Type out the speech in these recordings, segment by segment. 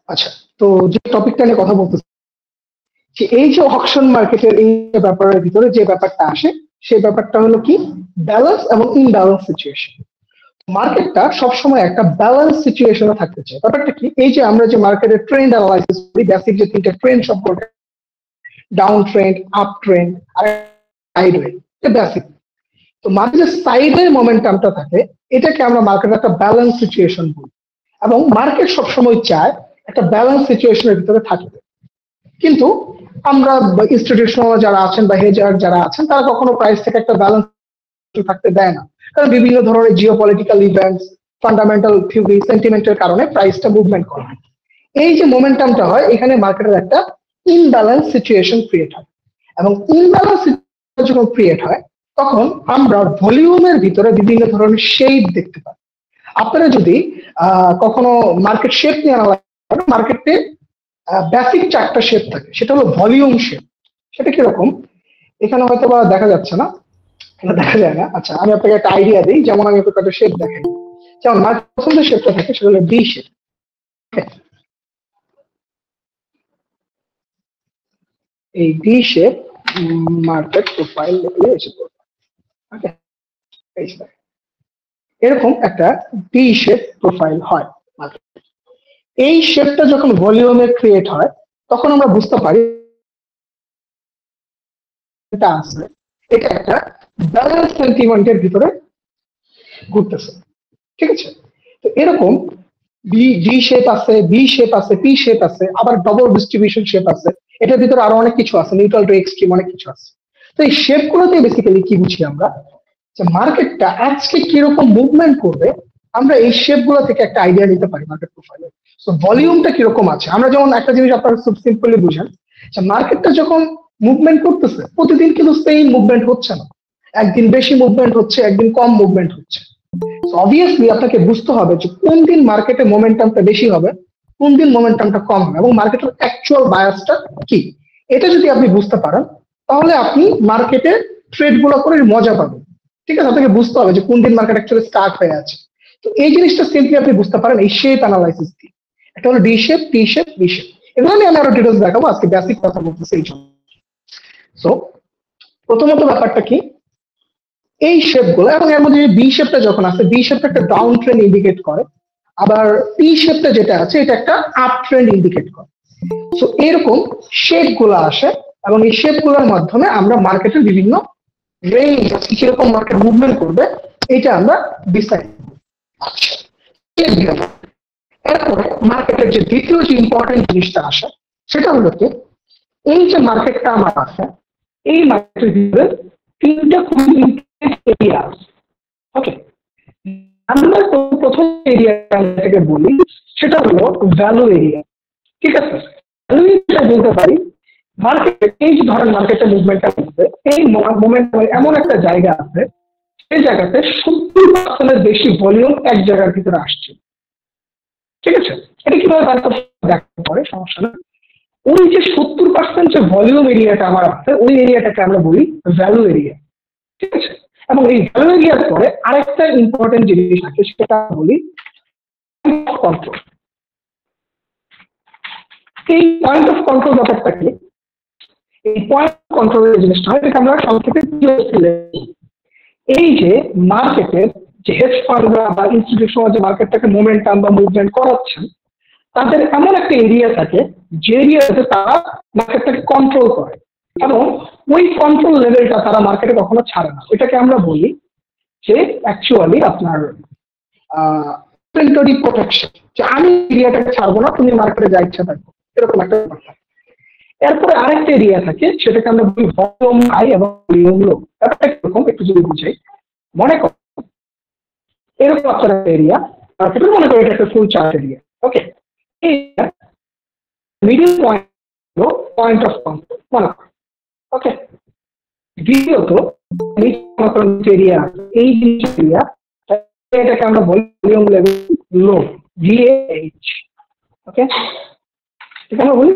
আচ্ছা, তো যে টপিকটা নিয়ে কথা বলতেছি যে এই যে অকশন মার্কেটের এই ব্যাপারের ভিতরে যে ব্যাপারটা আসে সেই ব্যাপারটা হলো কি ব্যালেন্স এবং ইনব্যালেন্স সিচুয়েশন। মার্কেটটা সবসময় একটা ব্যালেন্স সিচুয়েশনে থাকতে চায়। ব্যাপারটা কি, এই যে আমরা যে মার্কেটের ট্রেন্ড অ্যানালাইসিস করি, বেসিক যে তিনটা ট্রেন্ড সম্পর্কে, ডাউন ট্রেন্ড, আপ ট্রেন্ড আর সাইডওয়ে, এটা বেসিক। তো মার্কেটের সাইডওয়ে মোমেন্টামটা থাকে, এটাকে আমরা মার্কেটের একটা ব্যালেন্স সিচুয়েশন বলি। এবং মার্কেট সবসময় চায় একটা ব্যালেন্স সিচুয়েশনের ভিতরে থাকতে। কিন্তু আমরা ইনস্টিটিউশনাল যারা আছেন বা হেজার যারা আছেন তারা কখনো প্রাইস থেকে একটা ব্যালেন্স থাকতে দেয় না, কারণ বিভিন্ন ধরনের জিওপলিটিক্যাল ইভেন্টস, ফান্ডামেন্টাল থিওরি, সেন্টিমেন্টের কারণে প্রাইসটা মুভমেন্ট করে। এই যে মোমেন্টামটা হয়, এখানে মার্কেটের একটা ইনব্যালেন্স সিচুয়েশন ক্রিয়েট হয়। এবং ইনব্যালেন্স সিচুয়েশন যখন ক্রিয়েট হয় তখন আমরা ভলিউমের ভিতরে বিভিন্ন ধরনের শেপ দেখতে পাই। আপনারা যদি কখনো মার্কেট শেপ নিয়ে আনা, মার্কেটে বেসিক চারটা শেপ থাকে, সেটা হলো ভলিউম শেপ। সেটা কিরকম, এখানে হয়তো বা দেখা যাচ্ছে না, দেখা যায় না। আচ্ছা, আমি আপনাকে একটা আইডিয়া দিই, যেমন আমি আপনাকে একটা শেপ দেখাই। যেমন মার্কেট প্রথম যে শেপটা থাকে সেটা হলো ডি শেপ। এই ডি শেপ মার্কেট প্রোফাইল লিখলে এসে পড়বে। ওকে, এরকম একটা ডি শেপ প্রোফাইল হয় market। এই শেপটা যখন ভলিউমে ক্রিয়েট হয় তখন আমরা বুঝতে পারি এটা আছে, এটা একটা ব্যালেন্স সেন্টিমেন্টের ভিতরে ঘুরতেছে। ঠিক আছে, তো এরকম ডি শেপ আছে, বি শেপ আছে, পি শেপ আছে, আবার ডবল ডিস্ট্রিবিউশন শেপ আছে। এটার ভিতরে আরো অনেক কিছু আছে, নিউট্রাল টু এক্সট্রিম, অনেক কিছু আছে। তো এই শেপ গুলোতে বেসিক্যালি কি বুঝি আমরা, যে মার্কেটটা আজকে কিরকম মুভমেন্ট করবে, আমরা এই শেপ গুলো থেকে একটা আইডিয়া নিতে পারি মার্কেট প্রোফাইলে। তো ভলিউমটা কিরকম আছে, আমরা যেমন একটা জিনিস আপনারা খুব সিম্পলি বুঝেন, যে মার্কেটটা যখন মুভমেন্ট করতেছে প্রতিদিন কিন্তু সেম মুভমেন্ট হচ্ছে না, একদিন বেশি মুভমেন্ট হচ্ছে, একদিন কম মুভমেন্ট হচ্ছে। অবভিয়াসলি আপনাকে বুঝতে হবে যে কোন দিন মার্কেটে মোমেন্টামটা বেশি হবে, কোন দিন মোমেন্টামটা কম হবে, এবং মার্কেটের অ্যাকচুয়াল বায়াসটা কি। এটা যদি আপনি বুঝতে পারেন তাহলে আপনি মার্কেটে ট্রেড গুলো করে মজা পাবেন। ঠিক আছে, আপনাকে বুঝতে হবে যে কোন দিন মার্কেট অ্যাকচুয়ালি স্টার্ট হয়ে আছে। তো এই জিনিসটা সিম্পলি আপনি বুঝতে পারেন এই শেপ অ্যানালাইসিস দিয়ে। একটা হলো D shape, T shape, B shape. এগুলো নিয়ে আমি আরো ডিটেলস দেখাবো, আজকে বেসিক কথা বলতেছি এই জন্য। সো প্রথমত ব্যাপারটা কি, এই শেপ গুলো, এবং এর মধ্যে বি শেপটা যখন আছে, বি শেপটা একটা ডাউন ট্রেন্ড ইন্ডিকেট করে, আবার পি শেপটা যেটা আছে এটা একটা আপ ট্রেন্ড ইন্ডিকেট করে। সো এরকম শেপ গুলো আসে, এবং এই শেপ গুলোর মাধ্যমে আমরা মার্কেটের বিভিন্ন রেঞ্জ, কিরকম মার্কেট মুভমেন্ট করবে, এটা আমরা ডিসাইড। আচ্ছা, এরপরে মার্কেটের যে দ্বিতীয় যে ইম্পর্টেন্ট জিনিসটা আসে সেটা হলো কি, এই যে মার্কেটটা আমার আছে, এই মার্কেটের ভিতরে তিনটা খুব ইম্পর্টেন্ট এরিয়া আছে। ওকে, আমরা প্রথম এরিয়াটাকে বলি সেটা হলো ভ্যালু এরিয়া। ঠিক আছে, ভ্যালু এরিয়া বলতে পারি মার্কেট, এই যে ধরেন মার্কেটের মুভমেন্টটা করবে, এই মোমেন্ট এমন একটা জায়গা আছে, সেই জায়গাতে 70% বেশি ভলিউম এক জায়গার ভিতরে আসছে। ঠিক আছে, এটা কিভাবে দেখতে পারে, সমস্যা না। ওই যে 70% যে ভলিউম এরিয়াটা আমার আছে, ওই এরিয়াটাকে আমরা বলি ভ্যালু এরিয়া। ঠিক আছে, এবং এই ভ্যালু এরিয়ার পরে আরেকটা ইম্পর্টেন্ট জিনিস আছে, সেটা বলি কন্ট্রোল। এই পয়েন্ট অফ কন্ট্রোল ব্যাপারটা কি, এই পয়েন্ট কন্ট্রোলের জিনিসটা হয়, এটাকে আমরা সংক্ষেপে পিওসি। এই যে মার্কেটের যে হেজ ফান্ডরা বা ইনস্টিটিউশনাল যে মার্কেটটাকে মোমেন্টাম বা মুভমেন্ট করাচ্ছেন, তাদের এমন একটা এরিয়া থাকে যে এরিয়াতে তারা মার্কেটটাকে কন্ট্রোল করে, এবং ওই কন্ট্রোল লেভেলটা তারা মার্কেটে কখনো ছাড়ে না। ওইটাকে আমরা বলি যে অ্যাকচুয়ালি আপনার ইনভেন্টরি প্রোটেকশন, যে আমি এরিয়াটাকে ছাড়বো না, তুমি মার্কেটে যা ইচ্ছা থাকবো, এরকম একটা ব্যাপার। এরপরে আরেকটা এরিয়া থাকে, সেটাকে আমরা বলি ভলিউম হাই এবং ভলিউম লো। ব্যাপারটা এরকম, একটু যদি বুঝাই, মনে করো এরকম আপনার একটা এরিয়া, মার্কেটে মনে করি এটা একটা ফুল চার্ট এরিয়া। ওকে, মিডিল পয়েন্ট হলো পয়েন্ট অফ কন্ট্রোল মনে করো। ওকে, দ্বিতীয়ত এরিয়া, এই এরিয়া, এটাকে আমরা বলি ভলিউম লেভেল লো, VAH। ওকে, ঠিক আছে, বলি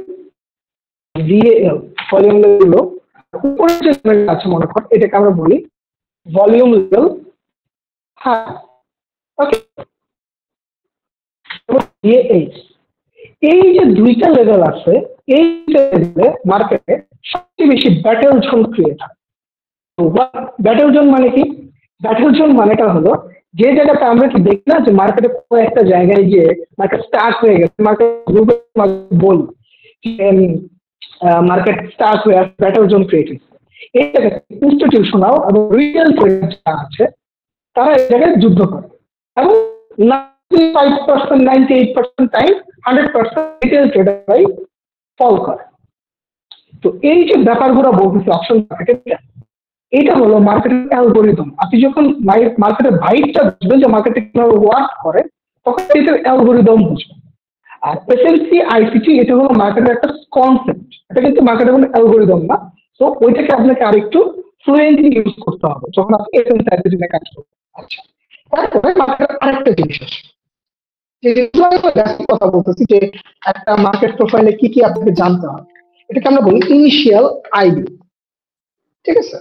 VAL, ভলিউম লেভেল লো। উপরে যে লেভেলটা আছে মনে কর, এটাকে আমরা বলি ভলিউম লেভেল হাই। ওকে, VAH। এই যে দুইটা লেভেল আছে, এই লেভেলে মার্কেটে সবচেয়ে বেশি ব্যাটেল জোন ক্রিয়েট হয়। ব্যাটেল জোন মানে কি? ব্যাটেল জোন মানেটা হলো যে জায়গাটা আমরা কি দেখি না যে মার্কেটে কোনো একটা জায়গায় গিয়ে মার্কেট স্টার্ট হয়ে গেছে, মার্কেট বলি মার্কেট স্টার্ট হয়ে ব্যাটেল জোন ক্রিয়েট হয়েছে। এই জায়গায় ইনস্টিটিউশনাল এবং রিটেল ট্রেডার যারা আছে তারা এই জায়গায় যুদ্ধ করে এবং 95%, 98% টাইম 100% রিটেল ট্রেডাররাই ফল করে। তো এই যে ব্যাপারগুলো বলতেছি অপশন মার্কেটে, এটা হলো মার্কেটের অ্যালগোরিদম। আপনি যখন মার্কেটের ভাইবটা বুঝবেন যে মার্কেটে কিভাবে ওয়ার্ক করে, তখন এটার অ্যালগোরিদম বুঝবেন। আর এসএমসি আইসিটি এটা হলো মার্কেটের একটা কনসেপ্ট, এটা কিন্তু মার্কেটের কোনো অ্যালগোরিদম না। তো ওইটাকে আপনাকে আরেকটু ফ্লুয়েন্টলি ইউজ করতে হবে যখন আপনি এসএমসি আইসিটি নিয়ে কাজ করবেন। আচ্ছা, তারপরে মার্কেটের আরেকটা জিনিস আছে, যে কথা বলতেছি যে একটা মার্কেট প্রোফাইলে কি কি আপনাকে জানতে হবে, এটাকে আমরা বলি ইনিশিয়াল আইবি। ঠিক আছে,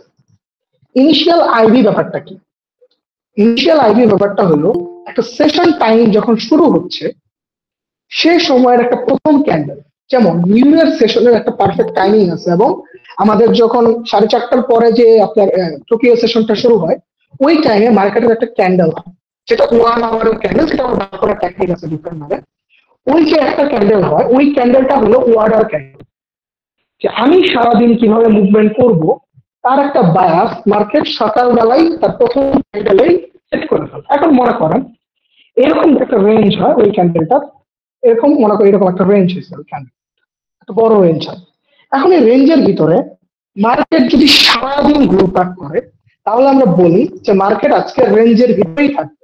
ইনিশিয়াল আইবি ব্যাপারটা কি? ইনিশিয়াল আইবি ব্যাপারটা হলো একটা সেশন টাইম যখন শুরু হচ্ছে সে সময়ের একটা প্রথম ক্যান্ডেল। যেমন নিউ ইয়ার সেশনের একটা পারফেক্ট টাইমিং আছে, এবং আমাদের যখন 4:30টার পরে যে আপনার টোকিও সেশনটা শুরু হয় ওই টাইমে মার্কেটের একটা ক্যান্ডেল হয়, যেটা 1 আওয়ারের ক্যান্ডেল, সেটা আমার বার করার টেকনিক আছে ডিফারেন্ট ভাবে। ওই যে একটা ক্যান্ডেল হয়, ওই ক্যান্ডেলটা হলো ওয়ার্ডার ক্যান্ডেল, যে আমি সারাদিন কিভাবে মুভমেন্ট করব তার একটা বায়াস মার্কেট সকালবেলায় তার প্রথম ক্যান্ডেলেই সেট করে ফেলে। এখন মনে করেন এরকম একটা রেঞ্জ হয় ওই ক্যান্ডেলটা, এরকম মনে করি এরকম একটা রেঞ্জ হয়েছে, ওই ক্যান্ডেল একটা বড় রেঞ্জ হয়। এখন এই রেঞ্জের ভিতরে মার্কেট যদি সারাদিন ঘুরপাক করে তাহলে আমরা বলি যে মার্কেট আজকে রেঞ্জের ভিতরেই থাকবে।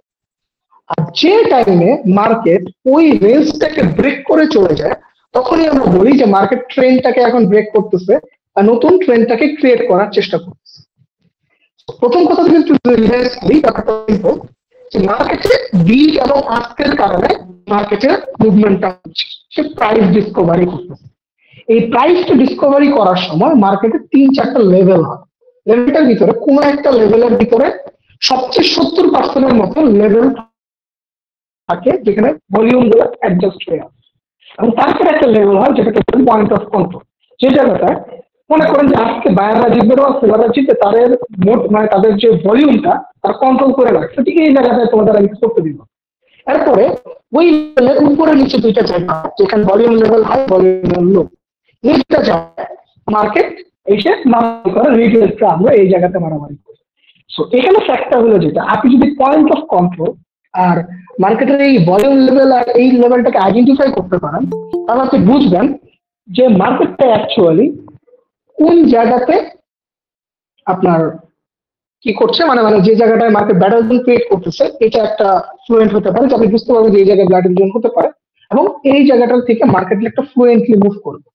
আর যে টাইমে মার্কেট ওই রেঞ্জটাকে ব্রেক করে চলে যায় তখনই আমরা বলি যে মার্কেট ট্রেন্ডটাকে এখন ব্রেক করতেছে আর নতুন ট্রেন্ডটাকে ক্রিয়েট করার চেষ্টা করতেছে। প্রথম কথা থেকে একটু রিভাইজ করি, ব্যাপারটা যে মার্কেটে বীজ এবং আস্কের কারণে মার্কেটের মুভমেন্টটা হচ্ছে, সে প্রাইস ডিসকভারি করতেছে। এই প্রাইসটা ডিসকভারি করার সময় মার্কেটে 3-4টা লেভেল হয়। লেভেলটার ভিতরে কোনো একটা লেভেলের ভিতরে সবচেয়ে 70% মতো লেভেল থাকে যেখানে ভলিউম গুলো অ্যাডজাস্ট হয়ে আসে, এবং তারপরে একটা লেভেল হয় যেটাকে পয়েন্ট অফ কন্ট্রোল, যে জায়গাটায় মনে করেন যে আজকে বায়াররা জিতবে বা সেলাররা জিতবে, তাদের মোট মানে তাদের যে ভলিউমটা তারা কন্ট্রোল করে রাখছে, ঠিক এই জায়গাটায় তোমাদের আমি করতে দিব। এরপরে ওই লেভেলের উপরে নিচে দুইটা জায়গা যেখানে volume level high volume level low, এইটা জায়গায় মার্কেট এসে মারামারি করে, রিটেলসরা আমরা এই জায়গাতে মারামারি করি। সো এখানে ফ্যাক্টর হলো যেটা আপনি যদি পয়েন্ট অফ কন্ট্রোল আর মার্কেটের এই ভলিউম লেভেল আর এই লেভেলটাকে আইডেন্টিফাই করতে পারেন তাহলে আপনি বুঝবেন যে মার্কেটটা অ্যাকচুয়ালি কোন জায়গাতে আপনার কি করছে, মানে মানে যে জায়গাটায় মার্কেট ব্যাটল জোন ক্রিয়েট করতেছে এটা একটা ফ্লুয়েন্ট হতে পারে, আপনি বুঝতে পারবেন যে এই জায়গায় ব্যাটল জোন হতে পারে এবং এই জায়গাটার থেকে মার্কেট একটা ফ্লুয়েন্টলি মুভ করবে।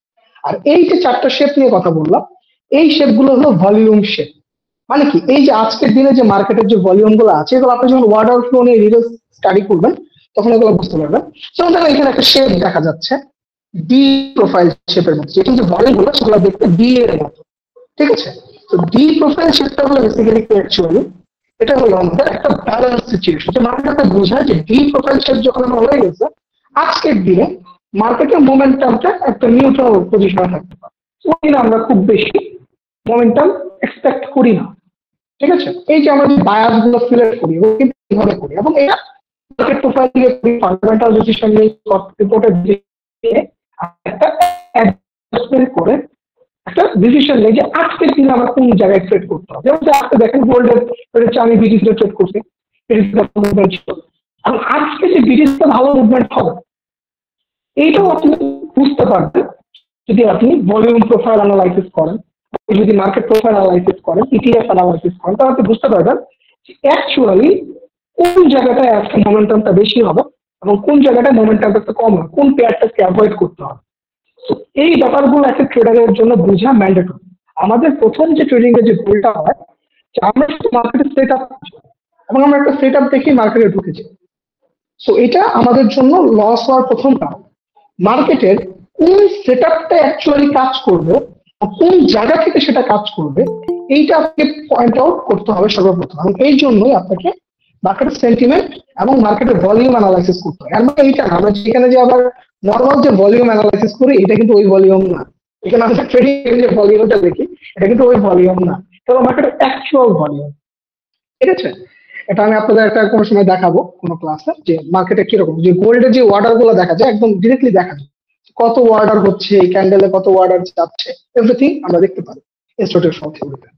আর এই যে 4টা শেপ নিয়ে কথা বললাম, এই শেপ গুলো হলো ভলিউম শেপ। মানে কি, এই যে আজকের দিনে যে মার্কেটের যে ভলিউম গুলো আছে এগুলো আপনি যখন ওয়ার্ড আউট ফ্লো নিয়ে রিটেল স্টাডি করবেন তখন এগুলো বুঝতে পারবেন। যেমন দেখেন এখানে একটা শেপ দেখা যাচ্ছে ডি প্রোফাইল শেপের মতো, যেটা যে ভলিউম গুলো সেগুলো দেখতে ডি এর মতো। ঠিক আছে, তো ডি প্রোফাইল শেপটা হলো বেসিক্যালি অ্যাকচুয়ালি এটা হলো আমাদের একটা ব্যালেন্স সিচুয়েশন, যে মার্কেটটা বোঝায় যে ডি প্রোফাইল শেপ যখন আমার হয়ে গেছে আজকের দিনে মার্কেটের মোমেন্টামটা একটা নিউট্রাল পজিশনে থাকতে পারে, ওই দিনে আমরা খুব বেশি মোমেন্টাম এক্সপেক্ট করি না। ঠিক আছে, এই যে আমরা যে বায়াস গুলো সিলেক্ট করি ও কিন্তু এইভাবে করি, এবং এটা মার্কেট প্রোফাইল দিয়ে করি, ফান্ডামেন্টাল ডিসিশন নিয়ে রিপোর্টের দিয়ে একটা অ্যাডজাস্টমেন্ট করে একটা ডিসিশন নেই যে আজকের দিনে আমরা কোন জায়গায় ট্রেড করতে হবে। যেমন আজকে দেখেন গোল্ডের আমি বিটিসিতে ট্রেড করছি, মুভমেন্ট ছিল, এবং আজকে যে বিটিসিতে ভালো মুভমেন্ট হবে এইটাও আপনি বুঝতে পারবেন যদি আপনি ভলিউম প্রোফাইল অ্যানালাইসিস করেন, যদি মার্কেট প্রোফাইল অ্যানালাইসিস করেন, ইটিএফ অ্যানালাইসিস করেন, তাহলে আপনি বুঝতে পারবেন যে অ্যাকচুয়ালি কোন জায়গাটায় আজকে মোমেন্টামটা বেশি হবে এবং কোন জায়গাটায় মোমেন্টামটা কম হবে, কোন পেয়ারটাকে অ্যাভয়েড করতে হবে। এই ব্যাপারগুলো একটা ট্রেডারের জন্য বোঝা ম্যান্ডেটরি। আমাদের প্রথম যে ট্রেডিং এর যে ভুলটা হয় যে আমরা শুধু মার্কেটের সেট আপ এবং আমরা একটা সেট আপ দেখে মার্কেটে ঢুকেছি। সো এটা আমাদের জন্য লস হওয়ার প্রথম কারণ। মার্কেটের কোন সেট আপটা অ্যাকচুয়ালি কাজ করবে, কোন জায়গা থেকে সেটা কাজ করবে, এইটা আপনাকে পয়েন্ট আউট করতে হবে সর্বপ্রথম, এবং এই জন্যই আপনাকে মার্কেটের সেন্টিমেন্ট এবং মার্কেটের ভলিউম অ্যানালাইসিস করতে হবে। আর মানে এইটা না আমরা যেখানে যে আবার নর্মাল যে ভলিউম অ্যানালাইসিস করি এটা কিন্তু ওই ভলিউম না। এখানে আমরা ট্রেডিং যে ভলিউমটা দেখি এটা কিন্তু ওই ভলিউম না, এটা মার্কেটের অ্যাকচুয়াল ভলিউম। ঠিক আছে, এটা আমি আপনাদের একটা কোনো সময় দেখাবো কোনো ক্লাসে যে মার্কেটে কিরকম, যে গোল্ডের যে অর্ডার গুলো দেখা যায় একদম ডিরেক্টলি দেখা যায় কত অর্ডার হচ্ছে, ক্যান্ডেলে কত অর্ডার যাচ্ছে, এভরিথিং আমরা দেখতে পারি স্টকের সবথেকে।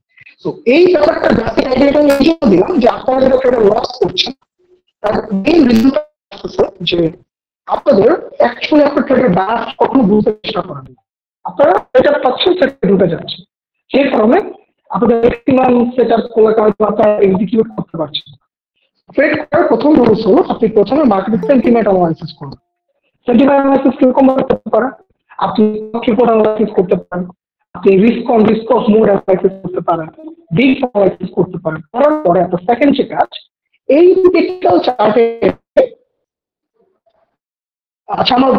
তো এই ব্যাপারটা বেসিক আইডিয়াটা আমি এই জন্য দিলাম যে আপনারা যেটা একটা লস করছেন তার মেইন রিজনটা হচ্ছে যে আপনাদের অ্যাকচুয়ালি আপনার ট্রেডের ব্যাস কখনো বুঝতে চেষ্টা করেন না। আপনারা এটা পাচ্ছেন সেটা ঢুকে যাচ্ছে, সেই কারণে আপনাদের ম্যাক্সিমাম সেট আপ করার কারণে আপনারা এক্সিকিউট করতে পারছেন। ট্রেড করার প্রথম রুলস হলো আপনি প্রথমে মার্কেট সেন্টিমেন্ট অ্যানালাইসিস করুন। সেন্টিমেন্ট অ্যানালাইসিস কিরকম ভাবে করতে পারেন, আপনি রিপোর্ট অ্যানালাইসিস করতে পারেন, আপনি রিস্ক অফ মুড অ্যানালাইসিস করতে পারেন, ডিপ অ্যানালাইসিস করতে পারেন। করার পরে আপনার সেকেন্ড যে কাজ এই টেকনিক্যাল চার্টে। আচ্ছা, আমার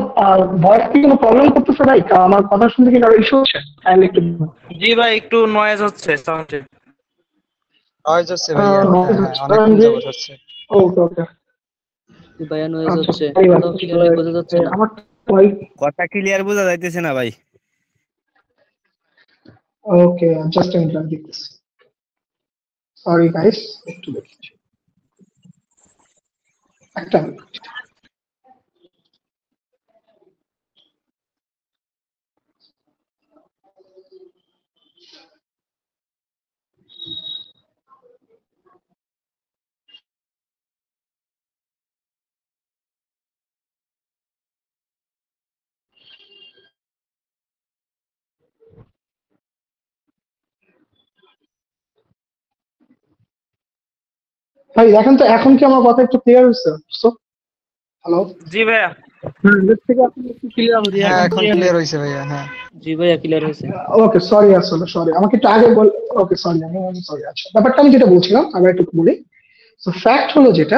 ভয়েস কি কোনো প্রবলেম করতেছে ভাই? আমার কথা শুনতে কি কারো ইস্যু হচ্ছে? একটু জি ভাই, একটু নয়েজ হচ্ছে সাউন্ডে। নয়েজ হচ্ছে ভাইয়া, অনেক জবর হচ্ছে। ওকে ওকে ভাইয়া নয়েজ হচ্ছে, ক্লিয়ারলি বোঝা যাচ্ছে না। আমার কথা ক্লিয়ার বোঝা যাইতেছে না ভাই। ওকে, জাস্ট a minute, দেখতেছি। সরি গাইস, একটু দেখি একটা minute। ভাই দেখেন তো এখন কি আমার কথা একটু ক্লিয়ার হচ্ছে? হ্যালো, জি ভাইয়া। থেকে আপনি একটু ক্লিয়ার হচ্ছে? হ্যাঁ, এখন ক্লিয়ার হইছে ভাইয়া। হ্যাঁ জি ভাইয়া ক্লিয়ার হয়েছে। ওকে, সরি, আসলে সরি, আমাকে একটু আগে বল। ওকে সরি, আমি সরি। আচ্ছা, ব্যাপারটা আমি যেটা বলছিলাম আবার একটু বলি। তো ফ্যাক্ট হলো যেটা,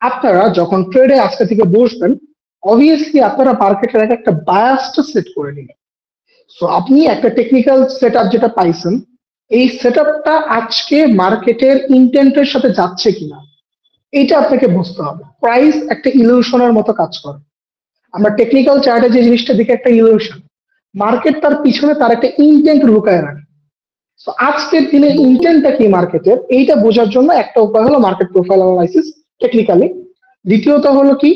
আপনারা যখন ট্রেডে আজকে থেকে বসবেন অবভিয়াসলি আপনারা মার্কেটের একটা বায়াসটা সেট করে নিবেন। সো আপনি একটা টেকনিক্যাল সেট আপ যেটা পাইছেন, এই সেট আপটা আজকে মার্কেটের ইন্টেন্টের সাথে যাচ্ছে কিনা এটা আপনাকে বুঝতে হবে। প্রাইস একটা ইলিউশনের মতো কাজ করে। আমরা টেকনিক্যাল চার্টে যে জিনিসটা দেখি একটা ইলিউশন, মার্কেট তার পিছনে তার একটা ইন্টেন্ট লুকায় রাখে। তো আজকের দিনে ইন্টেন্টটা কি মার্কেটের, এইটা বোঝার জন্য একটা উপায় হলো মার্কেট প্রোফাইল অ্যানালাইসিস টেকনিক্যালি। দ্বিতীয়ত হলো কি,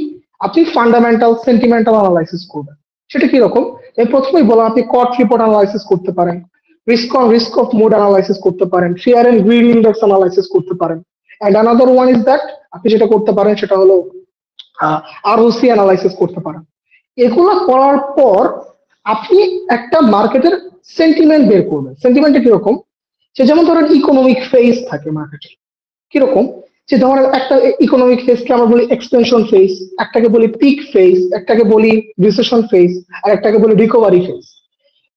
আপনি ফান্ডামেন্টাল সেন্টিমেন্টাল অ্যানালাইসিস করবেন। সেটা কিরকম? এই প্রথমেই বললাম আপনি কট রিপোর্ট অ্যানালাইসিস করতে পারেন, রিস্ক অফ মুড অ্যানালাইসিস করতে পারেন, fear and greed index analysis করতে পারেন। And another one is that আপনি যেটা করতে পারেন সেটা হলো আরওসি অ্যানালাইসিস করতে পারেন। এগুলো করার পর আপনি একটা মার্কেটের সেন্টিমেন্ট বের করবেন। সেন্টিমেন্টটা কিরকম? সে যেমন ধরেন ইকোনমিক ফেজ থাকে মার্কেটে, কিরকম? যে ধরেন একটা ইকোনমিক ফেজকে আমরা বলি এক্সপেনশন ফেজ, একটাকে বলি পিক ফেজ, একটাকে বলি রিসেশন ফেজ, আর একটাকে বলি রিকভারি ফেজ।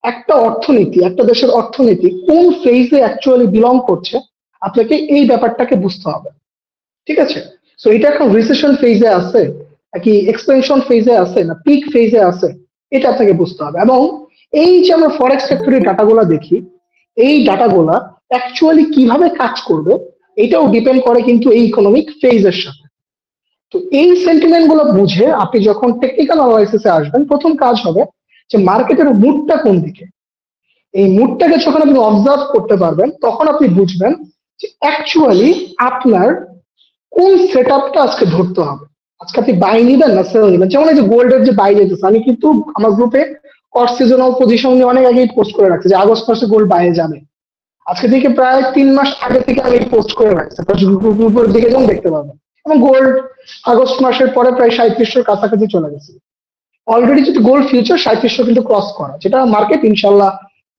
একটা অর্থনীতি, একটা দেশের অর্থনীতি কোন ফেজে অ্যাকচুয়ালি বিলং করছে আপনাকে এই ব্যাপারটাকে বুঝতে হবে। ঠিক আছে, সো এটা এখন রিসেশন ফেজে আছে নাকি এক্সপেনশন ফেজে আছে না পিক ফেজে আছে, এটা আপনাকে বুঝতে হবে। এবং এই যে আমরা ফরেক্স সেক্টরের ডাটাগুলো দেখি, এই ডাটাগুলা অ্যাকচুয়ালি কিভাবে কাজ করবে এটাও ডিপেন্ড করে কিন্তু এই ইকোনমিক ফেজের সাথে। তো এই সেন্টিমেন্ট গুলো বুঝে আপনি যখন টেকনিক্যাল অ্যানালাইসিসে আসবেন, প্রথম কাজ হবে যে মার্কেটের মুডটা কোন দিকে। এই মুডটাকে যখন আপনি অবজার্ভ করতে পারবেন তখন আপনি বুঝবেন যে অ্যাকচুয়ালি আপনার কোন সেট আপটা আজকে ধরতে হবে। আজকে আপনি বাই নিবেন না সেল নিবেন। যেমন এই যে গোল্ডের যে বাই যেতেছে, আমি কিন্তু আমার গ্রুপে কট সিজনাল পজিশন নিয়ে অনেক আগেই পোস্ট করে রাখছি যে আগস্ট মাসে গোল্ড বাইরে যাবে। আজকে থেকে প্রায় 3 মাস আগে থেকে আমি পোস্ট করে রাখছি, গ্রুপের দিকে যেমন দেখতে পাবেন। এবং গোল্ড আগস্ট মাসের পরে প্রায় 3700 কাছাকাছি চলে গেছে অলরেডি। যদি গোল্ড ফিউচার 3700 কিন্তু ক্রস করা, যেটা মার্কেট ইনশাল্লাহ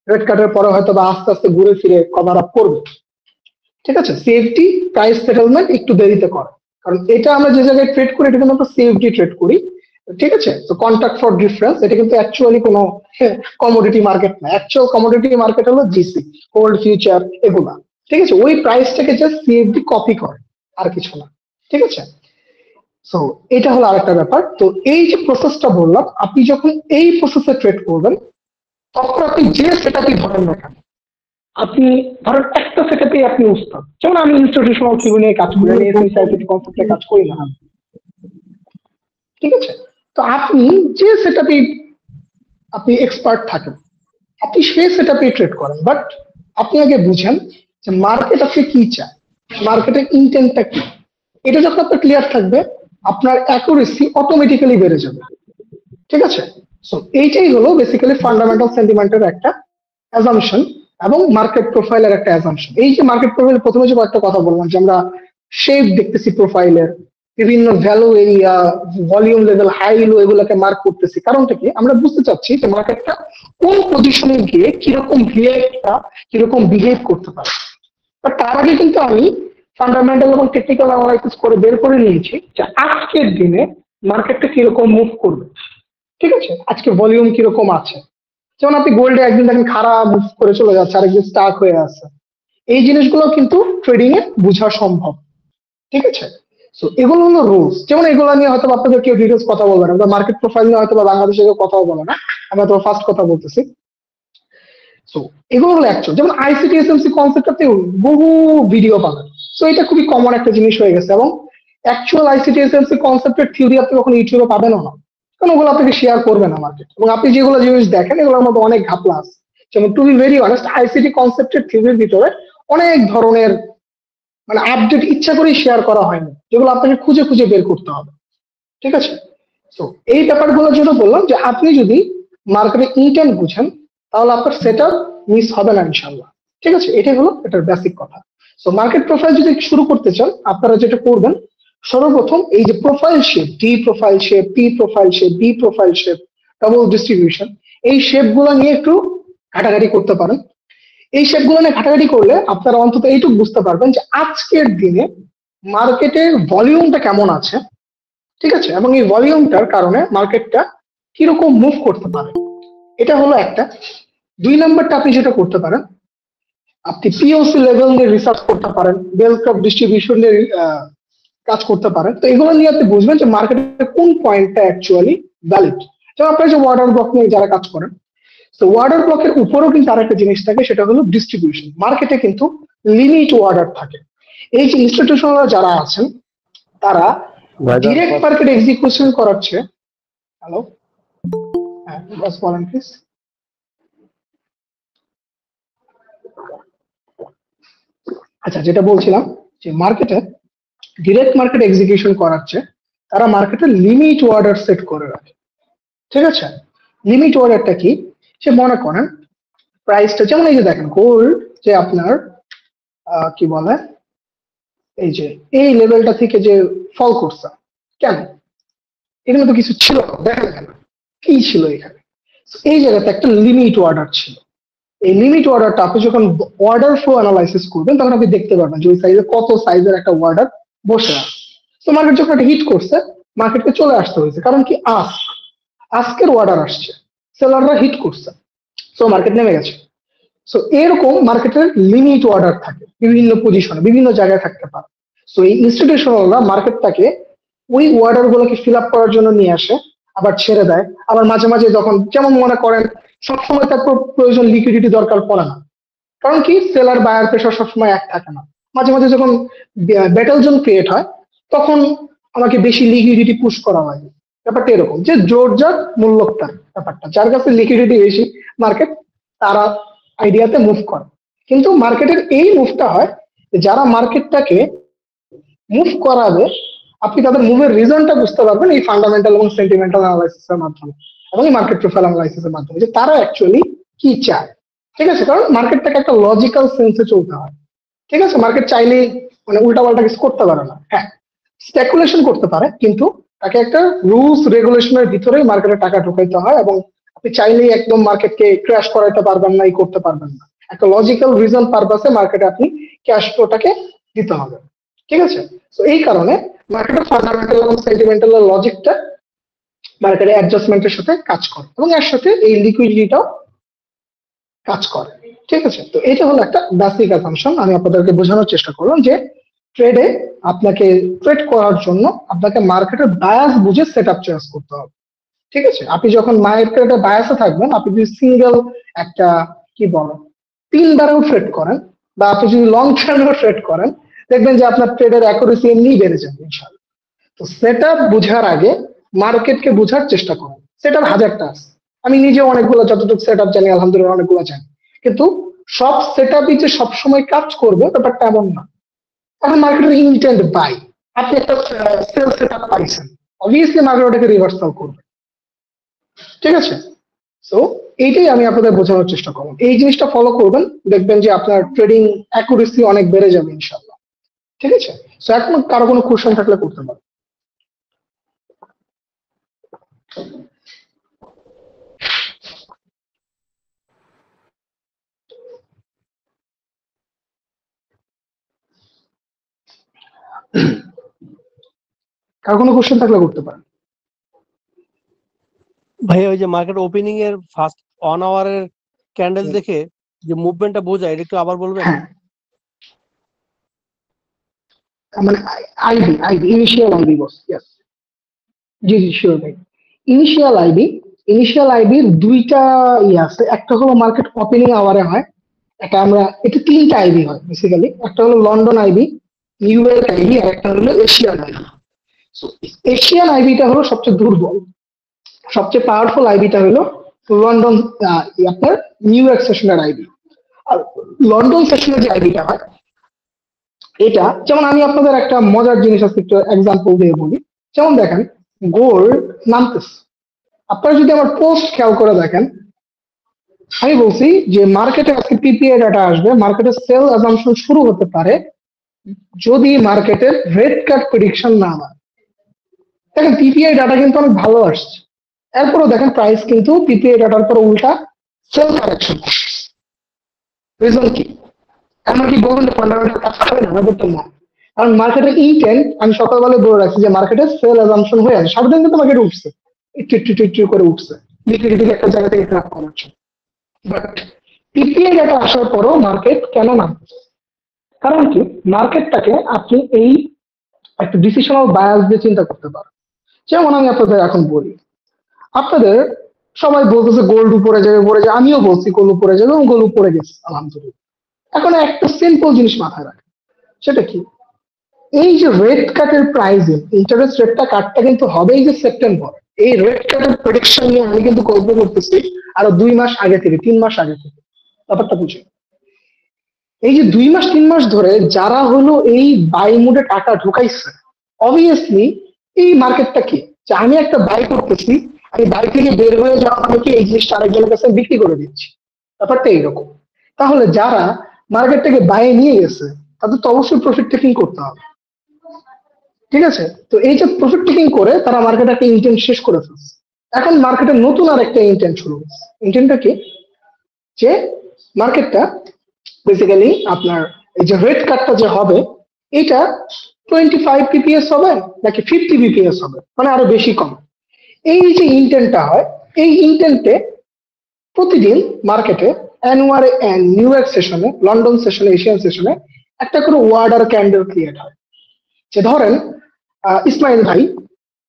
রেড কাটের পরে হয়তো বা আস্তে আস্তে ঘুরে ফিরে কভার আপ করবে। ঠিক আছে, সেফটি প্রাইস সেটেলমেন্ট একটু দেরিতে করে, কারণ এটা আমরা যে জায়গায় ট্রেড করি এটা কিন্তু আমরা সেফটি ট্রেড করি। ঠিক আছে, তো কন্ট্রাক্ট ফর ডিফারেন্স এটা কিন্তু অ্যাকচুয়ালি কোনো কমোডিটি মার্কেট না। অ্যাকচুয়াল কমোডিটি মার্কেট হলো জিসি, গোল্ড ফিউচার, এগুলা। ঠিক আছে, ওই প্রাইসটাকে জাস্ট সিএফডি কপি করে, আর কিছু না। ঠিক আছে, সো এটা হলো আরেকটা ব্যাপার। তো এই যে প্রসেসটা বললাম, আপনি যখন এই প্রসেসে ট্রেড করবেন তখন আপনি যে সেটাকে ধরেন না কেন, আপনি ধরেন একটা সেটাতে আপনি উস্তাদ। যেমন আমি ইনস্টিটিউশনাল থিওরি নিয়ে কাজ করি, আমি এসএসআইসিটি কনসেপ্টে কাজ করি না। ঠিক আছে, তো আপনি যে সেটআপে আপনি এক্সপার্ট থাকেন, আপনি সেই সেটআপে ট্রেড করেন, বাট আপনি আগে বুঝেন যে মার্কেট আপনি কি চায়, মার্কেটের ইন্টেন্টটা কি। এটা যখন আপনার ক্লিয়ার থাকবে, আপনার অ্যাকুরেসি অটোমেটিক্যালি বেড়ে যাবে। ঠিক আছে, সো এইটাই হলো বেসিক্যালি ফান্ডামেন্টাল সেন্টিমেন্টের একটা অ্যাজাম্পশন এবং মার্কেট প্রোফাইলের একটা অ্যাজাম্পশন। এই যে মার্কেট প্রোফাইল প্রথমে যে একটা কথা বললাম যে আমরা শেপ দেখতেছি প্রোফাইলের, বিভিন্ন value area, volume level, high low এগুলোকে মার্ক করতেছি, কারণটা কি? আমরা বুঝতে চাচ্ছি যে মার্কেটটা কোন পজিশনে গিয়ে কিরকম কিরকম বিহেভ করতে পারে। বাট তার আগে কিন্তু আমি ফান্ডামেন্টাল এবং টেকনিক্যাল অ্যানালাইসিস করে বের করে নিয়েছি যে আজকের দিনে মার্কেটটা কিরকম মুভ করবে। ঠিক আছে, আজকে ভলিউম কিরকম আছে। যেমন আপনি গোল্ডে একদিন দেখেন খারাপ মুভ করে চলে যাচ্ছে, আরেকদিন স্টাক হয়ে আছে। এই জিনিসগুলো কিন্তু ট্রেডিং এ বোঝা সম্ভব। ঠিক আছে, সো এগুলো হলো রুলস। যেমন এগুলো নিয়ে হয়তো আপনাদের কেউ ডিটেলস কথা বলবে না, মার্কেট প্রোফাইল নিয়ে হয়তো বাংলাদেশে কেউ কথাও বলে না, আমরা তো ফার্স্ট কথা বলতেছি। সো এগুলো হলো অ্যাকচুয়াল, যেমন আইসিটি এসএমসি কনসেপ্টটাতে বহু ভিডিও পাবেন। সো এটা খুবই কমন একটা জিনিস হয়ে গেছে, এবং অ্যাকচুয়াল আইসিটি এসএমসি কনসেপ্টের থিওরি আপনি কখনো ইউটিউবে পাবেনও না, কারণ ওগুলো আপনাকে শেয়ার করবে না মার্কেট। এবং আপনি যেগুলো জিনিস দেখেন এগুলোর মধ্যে অনেক ঘাপলা আছে। যেমন to be very honest, ICT কনসেপ্টের থিওরির ভিতরে অনেক ধরনের মানে আপডেট ইচ্ছা করেই শেয়ার করা হয়নি, যেগুলো আপনাকে খুঁজে খুঁজে বের করতে হবে। ঠিক আছে, তো এই ব্যাপারগুলোর জন্য বললাম যে আপনি যদি মার্কেটে ইন্টেন্ট বুঝেন তাহলে আপনার সেটআপ মিস হবে না ইনশাল্লাহ। ঠিক আছে, এটাই হলো এটার বেসিক কথা। সো মার্কেট প্রোফাইল যদি শুরু করতে চান, আপনারা যেটা করবেন, সর্বপ্রথম এই যে profile shape, D profile shape, P profile shape, B profile shape, double distribution, এই শেপ গুলো নিয়ে একটু ঘাটাঘাটি করতে পারেন। এই শেপ গুলো নিয়ে ঘাটাঘাটি করলে আপনারা অন্তত এইটুকু বুঝতে পারবেন যে আজকের দিনে মার্কেটের ভলিউমটা কেমন আছে। ঠিক আছে, এবং এই ভলিউমটার কারণে মার্কেটটা কিরকম মুভ করতে পারে, এটা হলো একটা। 2 নাম্বারটা আপনি যেটা করতে পারেন, আপনি পিওসি লেভেল নিয়ে রিসার্চ করতে পারেন, বেল কার্ভ ডিস্ট্রিবিউশন নিয়ে কাজ করতে পারেন। তো এগুলো নিয়ে আপনি বুঝবেন যে মার্কেটের কোন পয়েন্টটা অ্যাকচুয়ালি ভ্যালিড। যেমন আপনারা যে ওয়ার্ডার ব্লক নিয়ে যারা কাজ করেন, তো ওয়ার্ডার ব্লকের উপরেও কিন্তু আরেকটা জিনিস থাকে, সেটা হলো ডিস্ট্রিবিউশন। মার্কেটে কিন্তু লিমিট ওয়ার্ডার থাকে। এই যে ইনস্টিটিউশনাল যারা আছেন তারা ডিরেক্ট মার্কেট এক্সিকিউশন করাচ্ছে। হ্যালো, হ্যাঁ বস বলেন প্লিজ। আচ্ছা, যেটা বলছিলাম যে মার্কেটে ডিরেক্ট মার্কেট এক্সিকিউশন করাচ্ছে, তারা মার্কেটে লিমিট অর্ডার সেট করে রাখে। ঠিক আছে, লিমিট অর্ডারটা কি? সে মনে করেন প্রাইসটা, যেমন এই যে দেখেন গোল্ড যে আপনার কি বলে, এই যে এই লেভেলটা থেকে যে ফল করছে, কেন? এখানে তো কিছু ছিল, দেখেন কেন কি ছিল এখানে? এই জায়গাতে একটা লিমিট অর্ডার ছিল। এই লিমিট অর্ডারটা আপনি যখন অর্ডার ফ্লো অ্যানালাইসিস করবেন তখন আপনি দেখতে পারবেন যে ওই সাইজে কত সাইজের একটা অর্ডার বসে আছে। তো মার্কেট যখন একটা হিট করছে, মার্কেটকে চলে আসতে হয়েছে, কারণ কি আজকের অর্ডার আসছে, সেলাররা হিট করছে, সো মার্কেট নেমে গেছে। সো এরকম মার্কেটের লিমিট অর্ডার থাকে, বিভিন্ন পজিশনে বিভিন্ন জায়গায় থাকতে পারে। সো এই ইনস্টিটিউশনালরা মার্কেটটাকে ওই অর্ডার গুলোকে ফিল আপ করার জন্য নিয়ে আসে, আবার ছেড়ে দেয়। আবার মাঝে মাঝে যখন, যেমন মনে করেন সবসময় তার প্রয়োজন লিকুইডিটি দরকার পড়ে না, কারণ কি সেলার বায়ার প্রেশার সবসময় এক থাকে না। মাঝে মাঝে যখন ব্যাটল জোন ক্রিয়েট হয় তখন আমাকে বেশি লিকুইডিটি পুশ করা হয়। ব্যাপারটা এরকম যে জোর যার মূল্যতার ব্যাপারটা, যার কাছে লিকুইডিটি বেশি মার্কেট তারা আইডিয়াতে মুভ করে। কিন্তু মার্কেটের এই মুভটা হয় যারা মার্কেটটাকে মুভ করাবে, আপনি তাদের মুভের রিজনটা বুঝতে পারবেন এই ফান্ডামেন্টাল এবং সেন্টিমেন্টাল অ্যানালাইসিসের মাধ্যমে এবং এই মার্কেট প্রোফাইল অ্যানালাইসিসের মাধ্যমে, যে তারা অ্যাকচুয়ালি কি চায়। ঠিক আছে, কারণ মার্কেটটাকে একটা লজিক্যাল সেন্সে চলতে হয়। ঠিক আছে, মার্কেট চাইলেই মানে উল্টাপাল্টা কিছু করতে পারে না। হ্যাঁ, স্পেকুলেশন করতে পারে, কিন্তু তাকে একটা রুলস রেগুলেশনের ভিতরেই মার্কেটে টাকা ঢুকাইতে হয়, এবং আপনি চাইলেই একদম মার্কেটকে ক্র্যাশ করাইতে পারবেন না, করতে পারবেন না। একটা লজিক্যাল রিজন পারপাসে মার্কেটে আপনি ক্যাশ ফ্লোটাকে দিতে হবে। ঠিক আছে, তো এই কারণে মার্কেটের ফান্ডামেন্টাল এবং সেন্টিমেন্টাল লজিকটা মার্কেটের অ্যাডজাস্টমেন্টের সাথে কাজ করে, এবং এর সাথে এই লিকুইডিটিটাও কাজ করে। ঠিক আছে, তো এটা হলো একটা বেসিক অ্যাসাম্পশন। আমি আপনাদেরকে বোঝানোর চেষ্টা করলাম যে ট্রেডে আপনাকে ট্রেড করার জন্য আপনাকে মার্কেটের বায়াস বুঝে সেট আপ চয়েস করতে হবে। ঠিক আছে, আপনি যখন মার্কেটে বায়াসে থাকবেন, আপনি যদি সিঙ্গেল একটা কি বলো 3 বারেও ট্রেড করেন, বা আপনি যদি লং টার্মেও ট্রেড করেন, দেখবেন যে আপনার ট্রেডের অ্যাকুরেসি এমনি বেড়ে যাবে ইনশাআল্লাহ। তো সেট আপ বোঝার আগে মার্কেটকে বোঝার চেষ্টা করুন। সেটআপ হাজারটা আছে, আমি নিজে অনেকগুলো যতটুকু সেটআপ জানি আলহামদুলিল্লাহ অনেকগুলো জানি, কিন্তু সব সেটআপই যে সবসময় কাজ করবে ব্যাপারটা এমন না। এখন মার্কেটের ইন্টেন্ট বাই, আপনি একটা সেল সেটআপ পাইছেন, অবভিয়াসলি মার্কেট ওটাকে রিভার্সাল করবে, ঠিক আছে? সো এইটাই আমি আপনাদের বোঝানোর চেষ্টা করব, এই জিনিসটা ফলো করবেন, দেখবেন যে আপনার ট্রেডিং অ্যাকুরেসি অনেক বেড়ে যাবে ইনশাআল্লাহ, ঠিক আছে? সো এখন কারো কোনো কোশ্চেন থাকলে করতে পারেন। কারো কোনো কোশ্চেন থাকলে করতে পারেন। ভাই ওই যে মার্কেট ওপেনিং এর ফার্স্ট 1 আওয়ারের ক্যান্ডেল দেখে যে মুভমেন্টটা বোঝায়, এটা একটু আবার বলবেন? হ্যাঁ, মানে আইবি ইনিশিয়াল আইবি বস, ইয়েস, জি জি শিওর ভাই। ইনিশিয়াল আইবির দুইটা আছে, একটা হলো মার্কেট ওপেনিং আওয়ারে হয়, এটা তিনটা আইবি হয় বেসিক্যালি, একটা হলো London IB, New York IB, আর একটা হলো এশিয়ান আইবি। এশিয়ান আইবিটা হলো সবচেয়ে দুর্বল, সবচেয়ে পাওয়ারফুল আইবিটা হলো লন্ডন আপনার নিউ ইয়র্ক সেশনের আইবি। আর লন্ডন সেশনের যে আইবিটা হয় এটা, যেমন আমি আপনাদের একটা মজার জিনিস আছে একটু এক্সাম্পল দিয়ে বলি। যেমন দেখেন গোল্ড নামতেছে, আপনারা যদি আমার পোস্ট খেয়াল করে দেখেন, আমি বলছি যে মার্কেটে আজকে পিপিআই ডাটা আসবে, মার্কেটে সেল অ্যাজাম্পশন শুরু হতে পারে যদি মার্কেটের রেড কাট প্রেডিকশন না হয়। দেখেন পিপিআই ডাটা কিন্তু অনেক ভালো আসছে, এরপরও দেখেন প্রাইস কিন্তু পিপিআই ডাটার পর উল্টা সেল কারেকশন করছে। রিজন কি? এমন কি বলুন ফান্ডামেন্টাল কাজ করে না? ব্যাপারটা না, কারণ মার্কেটের ইনটেন্ট আমি সকালবেলা বলে রাখছি যে মার্কেটে সেল অ্যাজাম্পশন হয়ে আছে, সারাদিন কিন্তু মার্কেট উঠছে, একটু করে উঠছে, লিকুইডিটি একটা জায়গা থেকে ক্র্যাক করাচ্ছে। বাট পিপিআই ডাটা আসার পরও মার্কেট কেন নামছে? কারণ কি, মার্কেটটাকে আপনি এই একটা ডিসিশনাল বায়াস দিয়ে চিন্তা করতে পারেন। যেমন আমি আপনাদের এখন বলি, আপনাদের সবাই বলতেছে গোল্ড উপরে যাবে, আমিও বলছি গোল্ড উপরে যাবে এবং গোল্ড উপরে গেছে আলহামদুলিল্লাহ। এখন একটা সিম্পল জিনিস মাথায় রাখেন, সেটা কি, এই যে রেট কাটের প্রাইসিং, ইন্টারেস্ট রেটটা কাটটা কিন্তু হবে এই যে সেপ্টেম্বর, এই রেট কাটের প্রেডিকশন নিয়ে আমি কিন্তু গল্প করতেছি আরো 2 মাস আগে থেকে, 3 মাস আগে থেকে। ব্যাপারটা বুঝুন, এই যে 2 মাস 3 মাস ধরে যারা হলো এই বাই মুডে টাকা ঢুকাইছে, অবভিয়াসলি এই মার্কেটটা কি, যে আমি একটা বাই করতেছি, আমি বাই থেকে বের হয়ে যাওয়া মানে কি এই জিনিসটা আরেকজনের কাছে বিক্রি করে দিচ্ছি, ব্যাপারটা এইরকম। তাহলে যারা মার্কেটটাকে বাইরে নিয়ে গেছে তাদের তো অবশ্যই প্রফিট টেকিং করতে হবে, ঠিক আছে? তো এই যে প্রফিট টেকিং করে তারা মার্কেট একটা ইন্টেন্ট শেষ করে ফেলছে, এখন মার্কেটের নতুন আর একটা ইন্টেন্ট শুরু হচ্ছে। ইন্টেন্টটা কি, যে মার্কেটটা বেসিক্যালি আপনার এই যে রেট কাটটা যে হবে এটা 25 পিপিএস হবে নাকি 50 বিপিএস হবে, মানে আরো বেশি কম। এই যে ইন্টেন্টটা হয়, এই ইন্টেন্টে প্রতিদিন মার্কেটে অ্যানুয়ারে নিউ ইয়র্ক সেশনে, লন্ডন সেশনে, এশিয়ান সেশনে একটা করে ওয়ার্ডার ক্যান্ডেল ক্রিয়েট হয়। যে ধরেন ইসমাইল ভাই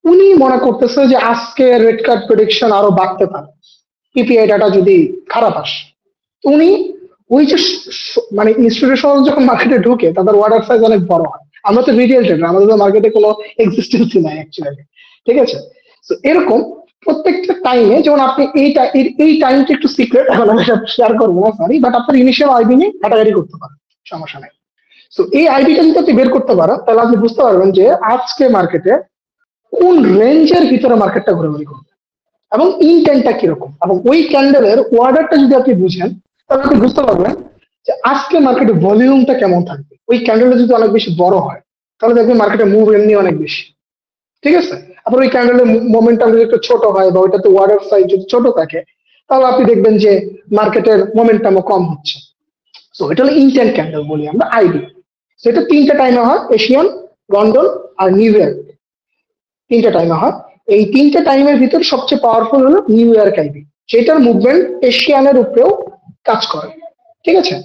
উনি মনে করতেছে যে আজকে রেড কার্ড প্রেডিকশন আরো বাড়তে পারে, পিপিআই ডাটা যদি খারাপ আসে, উনি ওই যে মানে ইনস্টিটিউশন যখন মার্কেটে ঢুকে তাদের অর্ডার সাইজ অনেক বড় হয়। আমরা তো রিটেল ট্রেডার, আমাদের মার্কেটে কোনো এক্সিস্টেন্সই নাই অ্যাকচুয়ালি, ঠিক আছে? তো এরকম প্রত্যেকটা টাইমে, যেমন আপনি এই টাইমটা একটু সিক্রেট, এখন আমি শেয়ার করবো না সরি, বাট আপনার ইনিশিয়াল আইবি নিয়ে ঘাটাঘাটি করতে পারেন, সমস্যা নাই। তো এই আইডিটা যদি আপনি বের করতে পারেন তাহলে আপনি বুঝতে পারবেন যে আজকে মার্কেটে কোন রেঞ্জের ভিতরে মার্কেটটা ঘোরাঘুরি করবে এবং ইনটেন্টটা কিরকম, এবং ওই ক্যান্ডেলের অর্ডারটা যদি আপনি বুঝেন তাহলে আপনি বুঝতে পারবেন যে আজকে মার্কেটে ভলিউমটা কেমন থাকবে। ওই ক্যান্ডেলটা যদি অনেক বেশি বড় হয় তাহলে দেখবেন মার্কেটে মুভ এমনি অনেক বেশি, ঠিক আছে? আবার ওই ক্যান্ডেলের মোমেন্টাম যদি একটু ছোট হয় বা ওইটাতে অর্ডার সাইজ যদি ছোট থাকে তাহলে আপনি দেখবেন যে মার্কেটের মোমেন্টামও কম হচ্ছে। তো এটা হলো ইনটেন্ট ক্যান্ডেল বলি আমরা, আইডি। সেটা 3টা টাইমে হয়, এশিয়ান, লন্ডন আর নিউ ইয়র্ক, 3টা টাইমে হয়। এই 3টা টাইমের ভিতর সবচেয়ে পাওয়ারফুল হলো নিউ ইয়র্ক আইডি, সেটার মুভমেন্ট এশিয়ানের উপরেও কাজ করে, ঠিক আছে?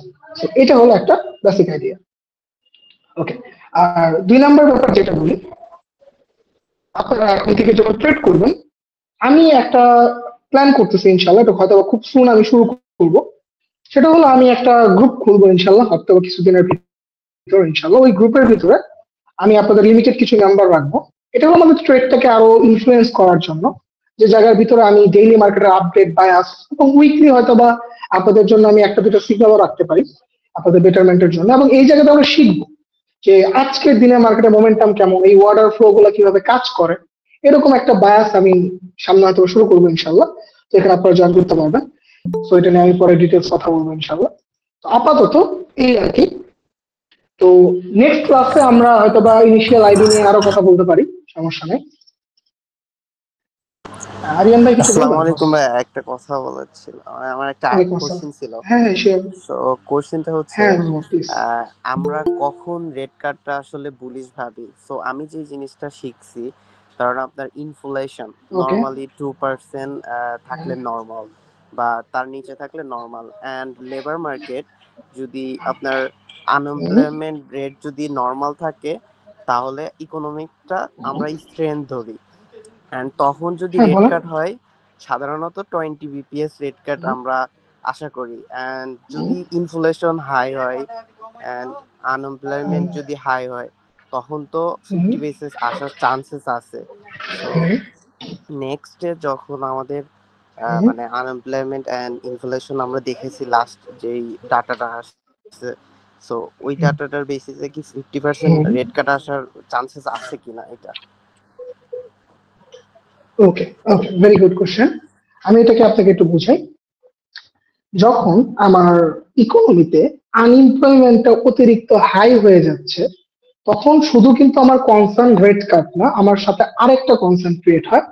এটা হলো একটা বেসিক আইডিয়া। ওকে, আর 2 নাম্বার ব্যাপার যেটা বলি, আপনারা এখন থেকে যখন ট্রেড করবেন, আমি একটা প্ল্যান করতেছি ইনশাল্লাহ, এটা হয়তো খুব সুন আমি শুরু করবো। সেটা হলো আমি একটা গ্রুপ খুলবো ইনশাল্লাহ, হয়তো কিছুদিনের ভিতরে ইনশাল্লাহ। ওই গ্রুপের ভিতরে আমি আপনাদের লিমিটেড কিছু নাম্বার রাখবো, এটা হলো আমাদের ট্রেডটাকে আরো ইনফ্লুয়েন্স করার জন্য, যে জায়গার ভিতরে আমি ডেইলি মার্কেটের আপডেট, বায়াস এবং উইকলি হয়তো বা আপনাদের জন্য আমি একটা দুটো সিগন্যালও রাখতে পারি আপনাদের বেটারমেন্টের জন্য। এবং এই জায়গাতে আমরা শিখবো যে আজকের দিনে মার্কেটে মোমেন্টাম কেমন, এই অর্ডার ফ্লো গুলো কিভাবে কাজ করে, এরকম একটা বায়াস আমি সামনে হয়তো শুরু করবো ইনশাল্লাহ। তো এখানে আপনারা জয়েন করতে পারবেন। তো এটা নিয়ে আমি পরে ডিটেলস কথা বলবো ইনশাল্লাহ। তো আপাতত এই আর কি। তো নেক্সট ক্লাসে আমরা হয়তো বা ইনিশিয়াল আইডি নিয়ে আরো কথা বলতে পারি, সমস্যা নেই। আরিয়ান ভাই কিছু আসসালামু বলবেন? আলাইকুম ভাই, একটা কথা বলার ছিল। আমার একটা ওয়ালাইকুম আসসালাম। কোশ্চেন ছিল। হ্যাঁ হ্যাঁ শিওর। সো কোশ্চেনটা হচ্ছে হ্যাঁ প্লিজ। আমরা কখন রেড কার্ডটা আসলে বুলিশ ভাবি? সো আমি যে জিনিসটা শিখছি, কারণ আপনার ইনফ্লেশন ওকে। নরমালি 2% থাকলে নরমাল বা তার নিচে থাকলে নরমাল, অ্যান্ড লেবার মার্কেট যদি আপনার আনএমপ্লয়মেন্ট রেট যদি নরমাল থাকে তাহলে ইকোনমিকটা আমরা স্ট্রেন্থ ধরি। এন্ড তখন যদি হ্যাঁ রেড বলেন। কাট হয় সাধারণত 20 বিপিএস রেড কাট আমরা আশা করি। এন্ড যদি ইনফ্লেশন হাই হয় এন্ড আনএমপ্লয়মেন্ট যদি হাই হয় তখন তো 50 বেসিস আসার চান্সেস আছে। সো নেক্সট যখন আমাদের মানে আনএমপ্লয়মেন্ট এন্ড ইনফ্লেশন আমরা দেখেছি লাস্ট যেই ডাটাটা আসছে, সো ওই ডাটাটার বেসিসে কি 50% রেড কাট আসার চান্সেস আছে কিনা এটা? ওকে ওকে, ভেরি গুড কোশ্চেন। আমি এটাকে আপনাকে একটু বুঝাই। যখন আমার ইকোনমিতে আনএমপ্লয়মেন্টটা অতিরিক্ত হাই হয়ে যাচ্ছে, তখন শুধু কিন্তু আমার কনসার্ন রেট কাট না, আমার সাথে আরেকটা কনসার্ন ক্রিয়েট হয়,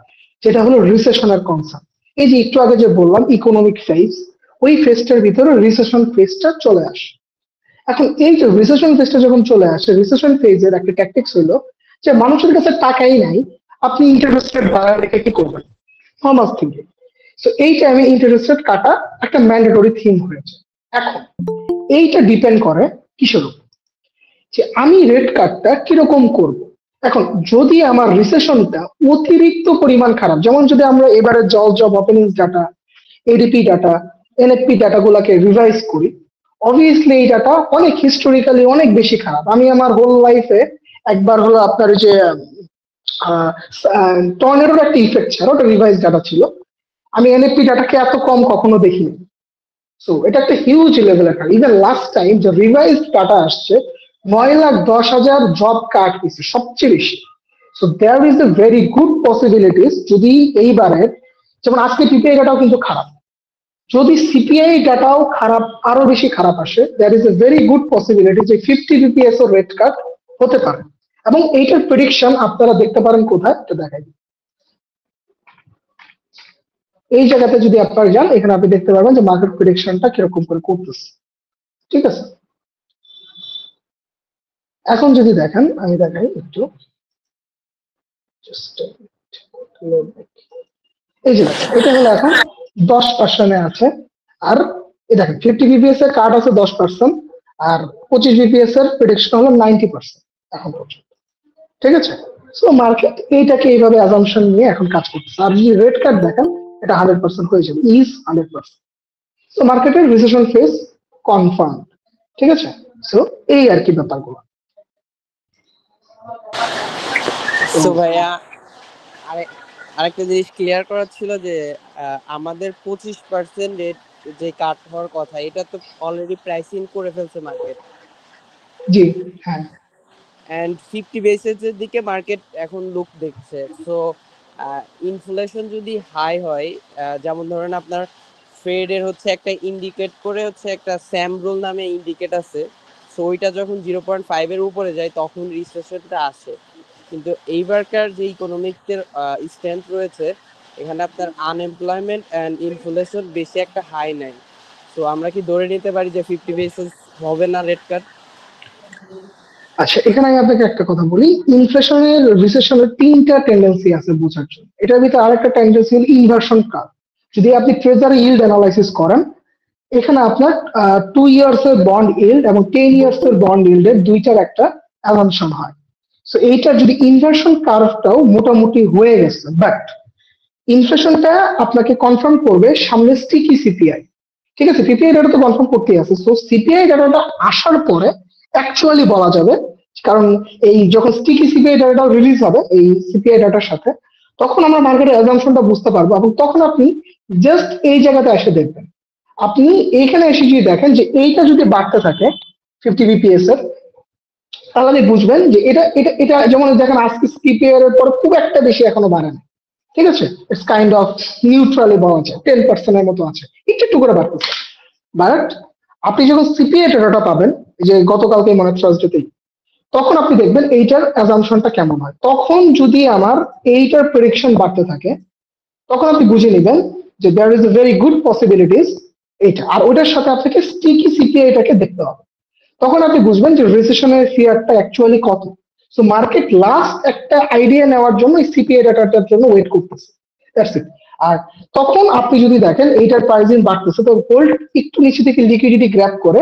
যেটা হলো রিসেশনের কনসার্ন। এই যে একটু আগে যে বললাম ইকোনমিক ফেজ, ওই ফেজটার ভিতরে রিসেশন ফেজটা চলে আসে। এখন এই যে রিসেশন ফেজটা যখন চলে আসে, রিসেশন ফেজের একটা ট্যাকটিক্স হলো যে মানুষের কাছে টাকাই নাই, আপনি ইন্টারেস্ট রেট বাড়ায় রেখে কি করবেন? Normal thinking. তো এই টাইমে ইন্টারেস্ট রেট কাটা একটা ম্যান্ডেটরি থিম হয়েছে। এখন এইটা ডিপেন্ড করে কিসের উপর, যে আমি রেট কাটটা কিরকম করব। এখন যদি আমার রিসেশনটা অতিরিক্ত পরিমাণ খারাপ, যেমন যদি আমরা এবারে job opening data, ADP data, NFP ডাটাগুলোকে রিভাইজ করি, অবভিয়াসলি এই ডাটা অনেক হিস্টোরিক্যালি অনেক বেশি খারাপ। আমি আমার হোল লাইফে একবার হলো আপনার যে টর্নেডোর একটা ইফেক্ট ছাড়া, ওটা রিভাইজ ডাটা ছিল, আমি এনএফপি ডাটাকে এত কম কখনো দেখিনি। সো এটা একটা হিউজ লেভেলের কাট। ইভেন লাস্ট টাইম যে রিভাইজ ডাটা আসছে 9,10,000 জব কাট হয়েছে সবচেয়ে বেশি। So there is a very good possibilities, যদি এইবারের যেমন আজকে পিপিআই ডাটাও কিন্তু খারাপ, যদি সিপিআই ডাটাও খারাপ, আরো বেশি খারাপ আসে, there is a very good possibility যে 50 বিপিএস ও রেট কাট হতে পারে। এবং এইটার প্রেডিকশন আপনারা দেখতে পারেন কোথায়, এটা দেখাই। এই জায়গাতে যদি আপনারা যান, এখানে আপনি দেখতে পারবেন যে মার্কেট প্রেডিকশনটা কিরকম করে করতেছে। ঠিক আছে, এখন যদি দেখেন, আমি দেখাই একটু, এই যে দেখেন এটা হলো এখন 10% আছে। আর এই দেখেন 50 বিপিএস এর কার্ড আছে 10%, আর 25 বিপিএস এর প্রেডিকশন হলো 90% এখন পর্যন্ত। ঠিক আছে, সো মার্কেট এইটাকে এইভাবে অ্যাজাম্পশন নিয়ে এখন কাজ করতেছে। আর যদি রেড কার্ড দেখেন, এটা 100% হয়ে যাবে, ইজ 100%। সো মার্কেটের রিসেশন ফেজ কনফার্ম। ঠিক আছে, সো এই আর কি ব্যাপারগুলো। তো ভাইয়া আরেকটা জিনিস ক্লিয়ার করার ছিল যে আমাদের 25% রেট যে কাট হওয়ার কথা, এটা তো অলরেডি প্রাইসিং করে ফেলছে মার্কেট। জি হ্যাঁ। এন্ড 50 বেসিস এর দিকে মার্কেট এখন লুক দেখছে। সো ইনফ্লেশন যদি হাই হয়, যেমন ধরেন আপনার ফেডের হচ্ছে একটা ইন্ডিকেট করে হচ্ছে একটা স্যাম রুল নামে ইন্ডিকেট আছে, সো ওইটা যখন 0.5 এর উপরে যায় তখন রিসেশনটা আসে। কিন্তু এইবারকার যে ইকোনমিক্সের স্ট্রেংথ রয়েছে, এখানে আপনার আনএমপ্লয়মেন্ট এন্ড ইনফ্লেশন বেশি একটা হাই নাই। সো আমরা কি ধরে নিতে পারি যে 50 বেসিস হবে না রেট কাট? আচ্ছা, এখানে আমি আপনাকে একটা কথা বলি, ইনফ্লেশনের রিসেশনের 3টা টেন্ডেন্সি আছে বোঝার জন্য। এটার ভিতরে আরেকটা টেন্ডেন্সি হল ইনভার্সন কার্ভ। যদি আপনি ট্রেজারি ইল্ড অ্যানালাইসিস করেন, এখানে আপনার 2 ইয়ার্স এর বন্ড ইল্ড এবং 10 ইয়ার্স এর বন্ড ইল্ডের দুইটার একটা অ্যাসাম্পশন হয়। সো এইটা যদি ইনভার্সন কার্ভটাও মোটামুটি হয়ে গেছে, বাট ইনফ্লেশনটা আপনাকে কনফার্ম করবে সামনে স্টিকি সিপিআই। ঠিক আছে, সিপিআই ডাটা তো কনফার্ম করতেই আছে। সো সিপিআই ডাটাটা আসার পরে অ্যাকচুয়ালি বলা যাবে কারণ এই যখন স্টিকি সিপিআই ডাটা রিলিজ হবে এই সিপিআই ডাটার সাথে, তখন আমরা মার্কেটের অ্যাজাম্পশনটা বুঝতে পারবো, এবং তখন আপনি জাস্ট এই জায়গাতে এসে দেখবেন। আপনি এইখানে এসে যদি দেখেন যে এইটা যদি বাড়তে থাকে 50 বিপিএস এর, তাহলে আপনি বুঝবেন যে এটা এটা এটা যেমন দেখেন আজকে সিপিআই এর পর খুব একটা বেশি এখনো বাড়ে না, ঠিক আছে, ইটস কাইন্ড অফ নিউট্রালি পাওয়া যায়, 10% এর মতো আছে, একটু একটু করে বাড়তেছে। বাট আপনি যখন সিপিআই ডাটা পাবেন, যে গতকালকে মনে থার্সডেতেই, তখন আপনি দেখবেন এইটার অ্যাজাম্পশনটা কেমন হয়। তখন যদি আমার এইটার প্রেডিকশন বাড়তে থাকে, তখন আপনি বুঝে নেবেন যে there is a very good possibilities এইটা, আর ওইটার সাথে আপনাকে স্টিকি সিপিআইটাকে দেখতে হবে। তখন আপনি বুঝবেন যে রিসেশনের ফিয়ারটা অ্যাকচুয়ালি কত। সো মার্কেট লাস্ট একটা আইডিয়া নেওয়ার জন্য এই সিপিআই ডাটাটার জন্য ওয়েট করতেছে, দ্যাটস ইট। আর তখন আপনি যদি দেখেন এইটার প্রাইসিং বাড়তেছে, তো গোল্ড একটু নিচে থেকে লিকুইডিটি গ্র্যাব করে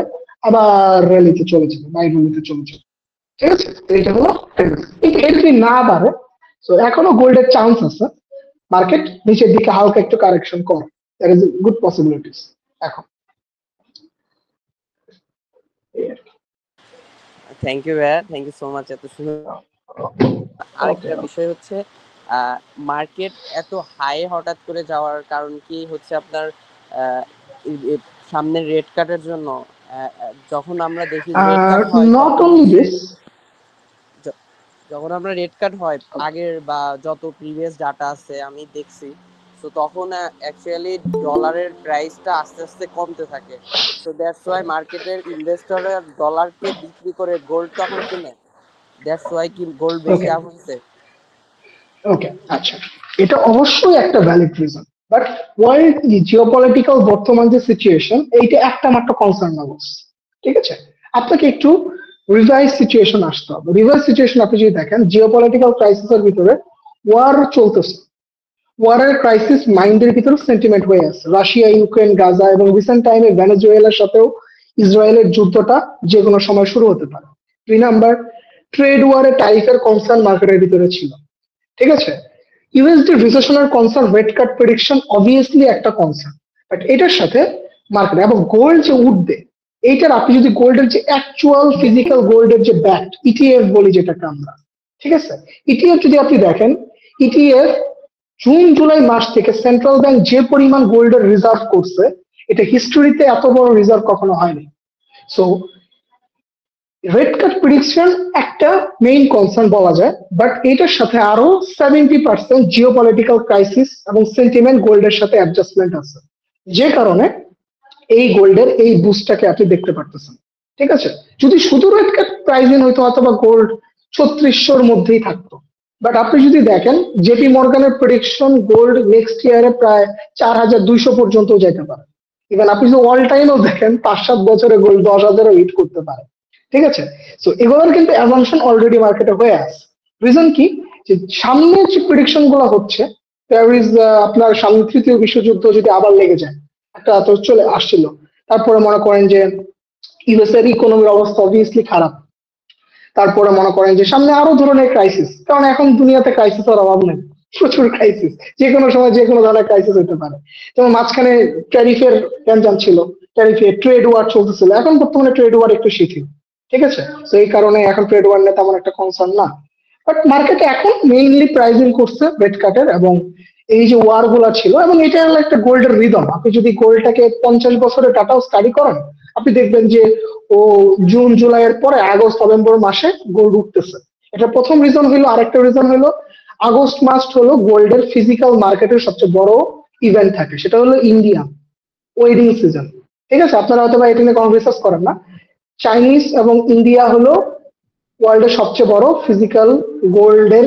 আবার র্যালিতে চলে যাবে, বাই র্যালিতে চলে যাবে, ঠিক আছে। তো এটা হলো tendency। কিন্তু এটা যদি না বাড়ে, তো এখনো গোল্ডের চান্স আছে মার্কেট নিচের দিকে হালকা একটু কারেকশন করে, দ্যার ইজ গুড পসিবিলিটিস এখন। থ্যাংক ইউ ভাইয়া, থ্যাংক ইউ সো মাচ এত সুন্দর। আরেকটা বিষয় হচ্ছে মার্কেট এত হাই হঠাৎ করে যাওয়ার কারণ কি হচ্ছে আপনার সামনের রেট কাটের জন্য। যখন আমরা দেখি রেট কাট হয়, নট অনলি দিস, যখন আমরা রেট কাট হয় আগের বা যত প্রিভিয়াস ডাটা আছে আমি দেখছি, তো তখন অ্যাকচুয়ালি ডলারের প্রাইসটা আস্তে আস্তে কমতে থাকে। সো দ্যাটস ওয়াই মার্কেটের ইনভেস্টররা ডলারকে বিক্রি করে গোল্ড তখন কিনে, দ্যাটস ওয়াই কি গোল্ড বেশি আপ হচ্ছে। ওকে, আচ্ছা, এটা অবশ্যই একটা valid reason, but world geopolitical বর্তমান যে সিচুয়েশন, এইটা একটা মাত্র কনসার্ন না বস, ঠিক আছে। আপনাকে একটু রিভাইজ সিচুয়েশন আসতে হবে। রিভাইজ সিচুয়েশন আপনি যদি দেখেন, জিওপলিটিক্যাল ক্রাইসিসের ভিতরে ওয়ার চলতেছে, ওয়ারের ক্রাইসিস মাইন্ডের ভিতরে সেন্টিমেন্ট হয়ে আছে। রাশিয়া, ইউক্রেন, গাজা এবং রিসেন্ট টাইমে ভেনেজুয়েলার সাথেও ইসরায়েলের যুদ্ধটা যে কোনো সময় শুরু হতে পারে। 2 নাম্বার, ট্রেড ওয়ারে ট্যারিফের কনসার্ন মার্কেটের ভিতরে ছিল, ঠিক আছে। ইউএসডি রিসেশনের concern, rate cut prediction obviously একটা কনসার্ন, বাট এটার সাথে মার্কেট এবং গোল্ড যে উঠবে, এইটার আপনি যদি গোল্ডের যে অ্যাকচুয়াল ফিজিক্যাল গোল্ডের যে ব্যাট ইটিএফ বলি যেটাকে আমরা, ঠিক আছে, ইটিএফ যদি আপনি দেখেন, ইটিএফ জুন জুলাই মাস থেকে সেন্ট্রাল ব্যাংক যে পরিমাণ গোল্ডের রিজার্ভ করছে, এটা হিস্টোরিতে এত বড় রিজার্ভ কখনো হয়নি। সো রেট কাট প্রেডিকশন একটা মেইন কনসার্ন বলা যায়, বাট এটার সাথে আরো 70% জিওপলিটিক্যাল ক্রাইসিস এবং সেন্টিমেন্ট গোল্ডের সাথে অ্যাডজাস্টমেন্ট আছে, যে কারণে এই গোল্ডের এই বুস্টটাকে আপনি দেখতে পারতেছেন, ঠিক আছে। যদি শুধু রেট কাট প্রাইসিং হইতো অথবা গোল্ড 3600-র মধ্যেই থাকতো, বাট আপনি যদি দেখেন জেপি মর্গানের প্রেডিকশন, গোল্ড নেক্সট ইয়ারে প্রায় 4200 পর্যন্ত যেতে পারে। ইভেন আপনি যদি অল টাইমও দেখেন 5-7 বছরে গোল্ড 10,000-ও হিট করতে পারে, ঠিক আছে। সো এগুলোর কিন্তু অ্যাজাম্পশন অলরেডি মার্কেটে হয়ে আছে। রিজন কি, যে সামনে যে প্রেডিকশন গুলো হচ্ছে, আপনার সামনে তৃতীয় বিশ্বযুদ্ধ যদি আবার লেগে যায়, একটা তো চলে আসছিল, তারপরে মনে করেন যে ইউএস এর ইকোনমির অবস্থা অবভিয়াসলি খারাপ, তারপরে মনে করেন যে সামনে আরো ধরনের ক্রাইসিস, কারণ এখন দুনিয়াতে ক্রাইসিসের অভাব নেই, প্রচুর ক্রাইসিস, যে কোনো সময় যে কোনো ধরনের ক্রাইসিস হতে পারে। যেমন মাঝখানে ট্যারিফের গ্যাঞ্জাম ছিল, ট্যারিফে ট্রেড ওয়ার চলতেছিল, এখন বর্তমানে ট্রেড ওয়ার একটু শিথিল, ঠিক আছে। তো এই কারণে এখন ট্রেড ওয়ার নিয়ে তেমন একটা কনসার্ন না, বাট মার্কেটে এখন মেইনলি প্রাইসিং করছে রেট কাটের এবং এই যে ওয়ার গুলা ছিল, এবং এটা হলো একটা গোল্ডের রিদম। আপনি যদি গোল্ডটাকে 50 বছরের ডাটাও স্টাডি করেন, আপনি দেখবেন যে ও জুন জুলাইয়ের পরে আগস্ট নভেম্বর মাসে গোল্ড উঠতেছে। এটা প্রথম রিজন হলো। আরেকটা রিজন হলো আগস্ট মাস হলো গোল্ডের ফিজিক্যাল মার্কেটের সবচেয়ে বড় ইভেন্ট থাকে, সেটা হলো ইন্ডিয়া ওয়েডিং সিজন, ঠিক আছে। আপনারা হয়তো এটা নিয়ে কোনো রিসার্চ করেন না। চাইনিজ এবং ইন্ডিয়া হলো ওয়ার্ল্ডের সবচেয়ে বড় ফিজিক্যাল গোল্ডের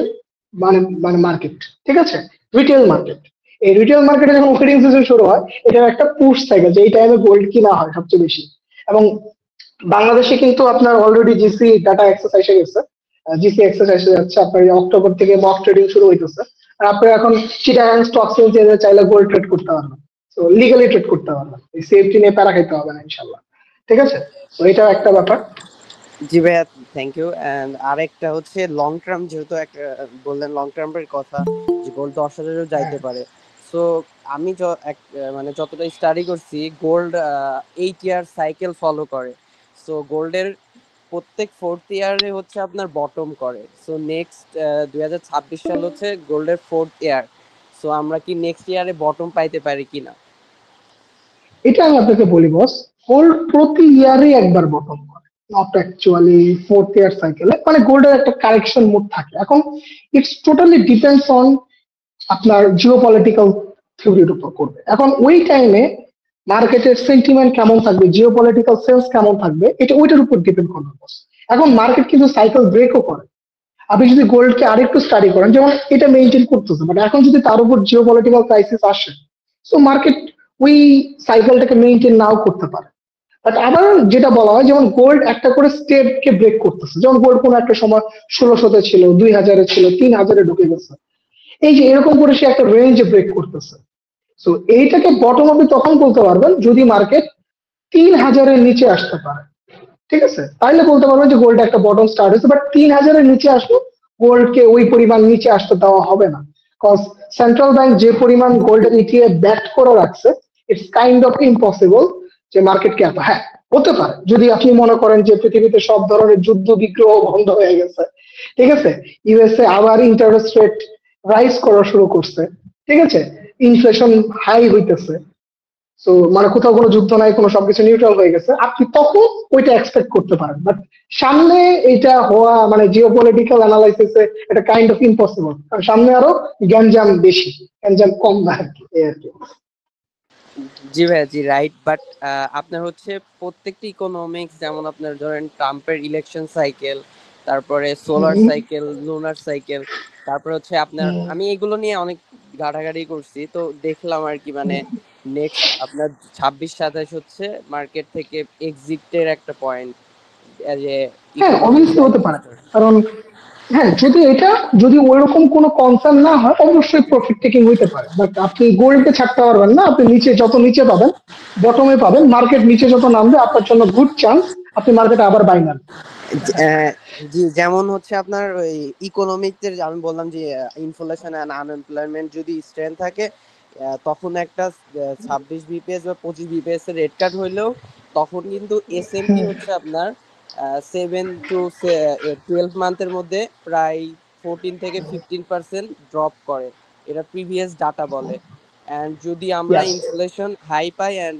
মানে মানে মার্কেট, ঠিক আছে, রিটেল মার্কেট। এই রিটেল মার্কেটে যখন ওয়েডিং সিজন শুরু হয়, এটা একটা পুশ সাইকেল, যে এই টাইমে গোল্ড কিনা হয় সবচেয়ে বেশি। এবং বাংলাদেশে কিন্তু আপনার অলরেডি জিসি ডাটা অ্যাক্সেস এসে গেছে, জিসি অ্যাক্সেস এসে যাচ্ছে, আপনার অক্টোবর থেকে মক ট্রেডিং শুরু হইতেছে। আর আপনি এখন চিটাগাং স্টক এক্সচেঞ্জে চাইলে গোল্ড ট্রেড করতে পারবেন, তো লিগালি ট্রেড করতে পারবেন, এই সেফটি নিয়ে প্যারা খাইতে হবে না ইনশাল্লাহ, ঠিক আছে। তো এটাও একটা ব্যাপার। জি ভাইয়া, থ্যাংক ইউ। এন্ড আরেকটা হচ্ছে লং টার্ম, যেহেতু একটা বললেন লং টার্মের কথা, যে গোল্ড 10,000-এও যাইতে পারে। সো আমি মানে যতটা স্টাডি করছি, গোল্ড 8 ইয়ার সাইকেল ফলো করে। সো গোল্ডের প্রত্যেক ফোর্থ ইয়ারে হচ্ছে আপনার বটম করে। সো নেক্সট 2026 সাল হচ্ছে গোল্ডের ফোর্থ ইয়ার। সো আমরা কি নেক্সট ইয়ারে বটম পাইতে পারি কিনা? এটা আমি আপনাকে বলি বস, গোল্ড প্রতি ইয়ারে একবার বটম করে, নট অ্যাকচুয়ালি ফোর্থ ইয়ার সাইকেলে। মানে গোল্ডের একটা কারেকশন মোড থাকে। এখন ইটস টোটালি ডিপেন্ডস অন আপনার জিও পলিটিক্যাল থিওরির উপর করবে। এখন ওই টাইমে মার্কেটের সেন্টিমেন্ট কেমন থাকবে, জিও পলিটিক্যাল সেন্স কেমন থাকবে, এটা ওইটার উপর ডিপেন্ড করবে বস। এখন মার্কেট কিন্তু সাইকেল ব্রেকও করে। আপনি যদি গোল্ডকে আরেকটু স্টাডি করেন, যেমন এটা মেনটেন করতেছে, বাট এখন যদি তার উপর জিও পলিটিক্যাল ক্রাইসিস আসে, সো মার্কেট ওই সাইকেলটাকে মেনটেন নাও করতে পারে। বাট আবার যেটা বলা হয়, যেমন গোল্ড একটা করে স্টেপকে ব্রেক করতেছে, যেমন গোল্ড কোনো একটা সময় 1600-তে ছিল, 2000-এ ছিল, 3000-এ ঢুকে গেছে। এই যে এরকম করে সে একটা রেঞ্জে ব্রেক করতেছে। তো এইটাকে বটম আপনি তখন বলতে পারবেন যদি মার্কেট 3000-এর নিচে আসতে পারে, ঠিক আছে, তাহলে বলতে পারবেন যে গোল্ড একটা বটম স্টার্ট হয়েছে। বাট 3000-এর নিচে আসলে গোল্ডকে ওই পরিমাণ নিচে আসতে দেওয়া হবে না, কজ সেন্ট্রাল ব্যাংক যে পরিমাণ গোল্ডের ইটিএফ ব্যাক করে রাখছে, ইটস কাইন্ড অফ ইম্পসিবল যে মার্কেটকে এত। হ্যাঁ, হতে পারে যদি আপনি মনে করেন যে পৃথিবীতে সব ধরনের যুদ্ধ বিগ্রহ বন্ধ হয়ে গেছে, ঠিক আছে, ইউএসএ আবার ইন্টারেস্ট রেট রাইজ করা শুরু করছে, ঠিক আছে, ইনফ্লেশন হাই হইতেছে, তো মানে কোথাও কোনো যুদ্ধ নাই, কোনো সবকিছু নিউট্রাল হয়ে গেছে, আপনি তখন ওইটা এক্সপেক্ট করতে পারেন। বাট সামনে এটা হওয়া মানে জিওপলিটিক্যাল অ্যানালাইসিসে এটা কাইন্ড অফ ইম্পসিবল, কারণ সামনে আরো গ্যাঞ্জাম বেশি, গ্যাঞ্জাম কম না আর কি, এই আর কি। জি ভাইয়া, জি রাইট। বাট আপনার হচ্ছে প্রত্যেকটি ইকোনমিক্স, যেমন আপনার ধরেন ট্রাম্পের ইলেকশন সাইকেল, তারপরে সোলার সাইকেল, লুনার সাইকেল, তারপরে হচ্ছে আপনার, আমি এগুলো নিয়ে অনেক ঘাটাঘাটি করছি, তো দেখলাম আর কি, মানে নেক্সট আপনার 26-27 হচ্ছে মার্কেট থেকে এক্সিটের একটা পয়েন্ট। হ্যাঁ, অবভিয়াসলি হতে পারে, কারণ হ্যাঁ যদি ওইরকম কোনো কনসার্ন না হয়, অবশ্যই প্রফিট টেকিং হইতে পারে। বাট আপনি গোল্ডকে ছাড়তে পারবেন না। আপনি নিচে যত নিচে পাবেন, বটমে পাবেন, মার্কেট নিচে যত নামবে আপনার জন্য গুড চান্স আপনি মার্কেটে আবার বাই নেন। জি, যেমন হচ্ছে আপনার ওই ইকোনমিক্সের আমি বললাম যে ইনফ্লেশন এন্ড আনএমপ্লয়মেন্ট যদি স্ট্রেন্থ থাকে, তখন একটা 26 বিপিএস বা 25 বিপিএস এর রেট কাট হইলেও তখন কিন্তু এসএমপি হচ্ছে আপনার 7 to 12 মান্থের মধ্যে প্রায় 14 থেকে 15% ড্রপ করে। এটা প্রিভিয়াস ডাটা বলে। এন্ড যদি আমরা ইনফ্লেশন হাই পাই এন্ড